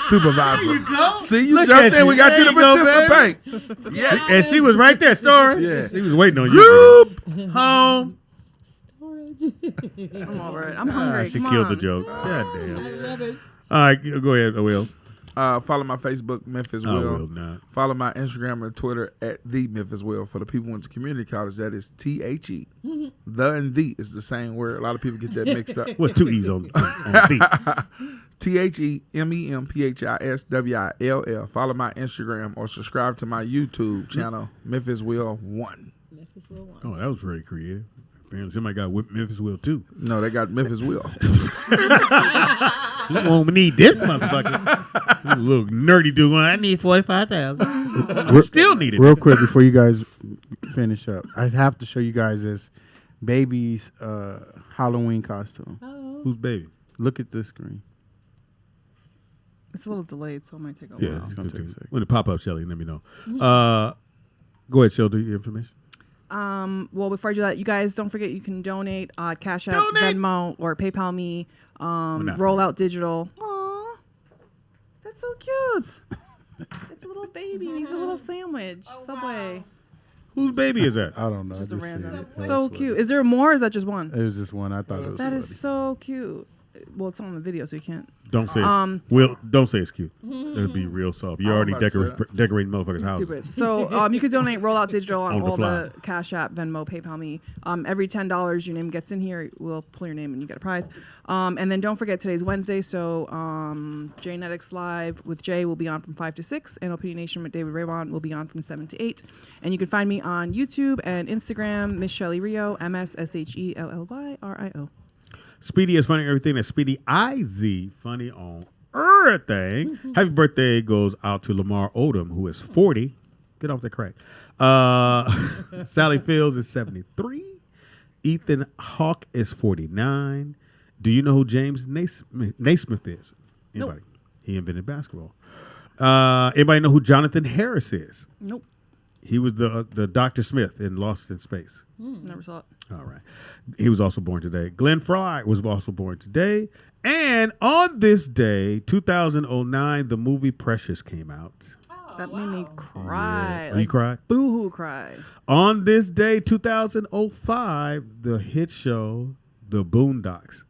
supervisor. See, you Look jumped at in. you. We got There you to you go, participate. Yes. And she was right there, Story. Yeah. She was waiting on you. Group. Home. I'm over it. I'm hungry. She Come killed on. the joke. God damn. I love it. All right, go ahead, Will. Follow my Facebook, Memphis I Will. will not. Follow my Instagram and Twitter at the Memphis Will. For the people who went to community college, that is THE. The and the is the same word. A lot of people get that mixed up. What's two E's on feet? THEMEMPHISWILL. Follow my Instagram or subscribe to my YouTube channel, Memphis Will 1. Memphis Will 1. Oh, that was very creative. Apparently somebody got Memphis Will too. No, they got Memphis Will. We won't need this motherfucker. You little nerdy dude going, I need 45,000. Still need it. Real quick before you guys finish up, I have to show you guys this baby's Halloween costume. Oh. Who's baby? Look at this screen. It's a little delayed, so it might take a Yeah, while. it's gonna take a second. When it pop up, Shelly, let me know. Go ahead, Shelly, do your information. Well, before I do that, you guys don't forget you can donate Cash App, Donate! Venmo, or PayPal me. not Rollout Digital. Aw, that's so cute. It's a little baby. He's a little sandwich. Subway. Whose baby is that? I don't know. Just I a just seen random. it. So cute. Is there more or is that just one? It was just one. I thought it was That funny. is so cute. Well, it's on the video, so you can't. Don't say Will. Don't say it's cute. It'll be real soft. You already about to say decorating motherfuckers' houses. Stupid. So you could donate Rollout Digital on On the all fly. the Cash App, Venmo, PayPal me. Every $10 your name gets in here, we'll pull your name and you get a prize. And then don't forget today's Wednesday, so Janetics Live with Jay will be on from 5 to 6, and LP Nation with David Raybon will be on from 7 to 8. And you can find me on YouTube and Instagram, Miss Shelly Rio, MSSHELLYRIO. Speedy is funny on everything. That's Speedy IZ funny on everything. Happy birthday goes out to Lamar Odom, who is 40. Get off the crack. Sally Fields is 73. Ethan Hawke is 49. Do you know who James Naismith is? Anybody? He invented basketball. Anybody know who Jonathan Harris is? Nope. He was the Dr. Smith in Lost in Space. Never saw it. All right. He was also born today. Glenn Fry was also born today. And on this day, 2009, the movie Precious came out. That made me cry. You cried? Boo-hoo cry. On this day, 2005, the hit show, The Boondocks,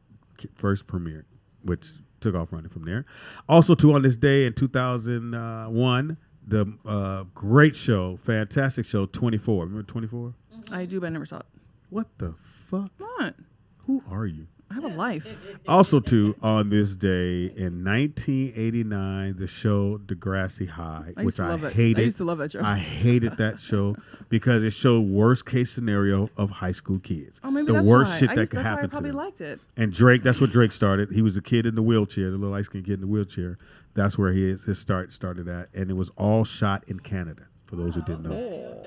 first premiered, which took off running from there. Also, on this day in 2001, the great show, fantastic show, 24. Remember 24? I do, but I never saw it. What the fuck? What? Who are you? I have a life. Also, too, on this day in 1989, the show Degrassi High, I used which to I love it. hated. I used to love that show. I hated that show because it showed worst case scenario of high school kids. Oh, maybe the that's worst why. shit I that used- could that's why I happen to probably them. liked it. And Drake, that's what Drake started. He was a kid in the wheelchair, the little light skinned kid in the wheelchair. That's where his start started at, and it was all shot in Canada. For those who didn't know.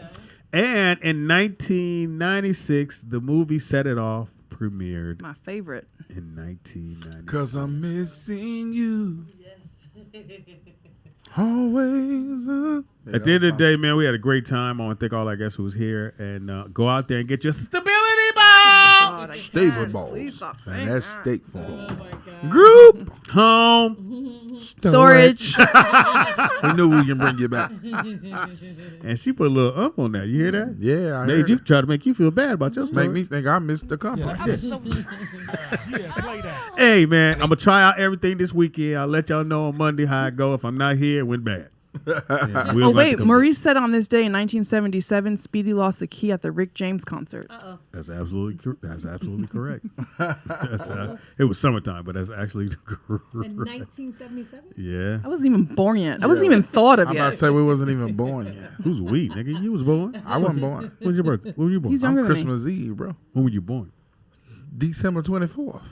And in 1996, the movie Set It Off premiered My favorite. in 1996. Cause I'm missing you. Always. At the end of the day, man, we had a great time. I want to thank all our guests who was here, and go out there and get your stability ball, God, I Stable can't. balls. Please stop And saying that's that. State Farm. group, home, Storage. We knew we can bring you back. And she put a little ump on that. You hear that? Yeah, I Made heard you it. try to make you feel bad about your story. Make me think I missed the complex. Hey, man, I'm gonna try out everything this weekend. I'll let y'all know on Monday how it go. If I'm not here, it went bad. Yeah, we'll Oh have to wait, come Maurice said on this day in 1977, Speedy lost the key at the Rick James concert. back. That's absolutely correct. It was summertime, but that's actually correct. In 1977? Yeah. I wasn't even born yet. I wasn't even thought of I'm about to yet. say we wasn't even born yet. Who's we, nigga? You was born. I wasn't born. When was your birthday? When were you born? He's I'm younger than me. Christmas Eve, bro. When were you born? December 24th,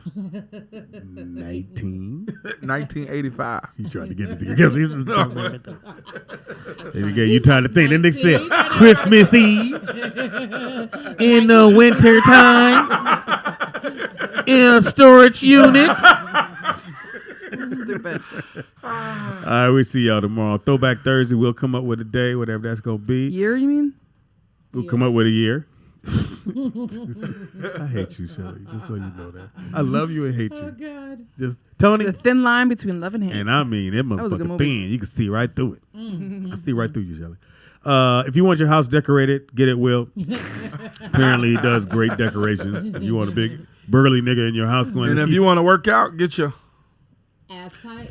1985. You tried to get it together. You trying to think. Then they said Christmas Eve in the winter time in a storage unit. Stupid. All right, we see y'all tomorrow. Throwback Thursday. We'll come up with a day, whatever that's gonna be. Year, you mean? We'll come up with a year. I hate you, Shelly. Just so you know that. I love you and hate you. God. Just Tony. The thin line between love and hate. And I mean, it was a good motherfucker movie. thin. You can see right through it. I see right through you, Shelly. If you want your house decorated, get it Will. Apparently, he does great decorations. If you want a big burly nigga in your house going And to if keep you want to work out, get your Ass tight.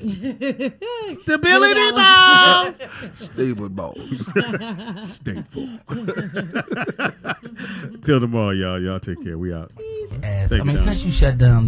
stability balls, stable balls. stateful. Till tomorrow, y'all. Y'all take care. We out. Ass. Thank I mean, you, Don. since you shut down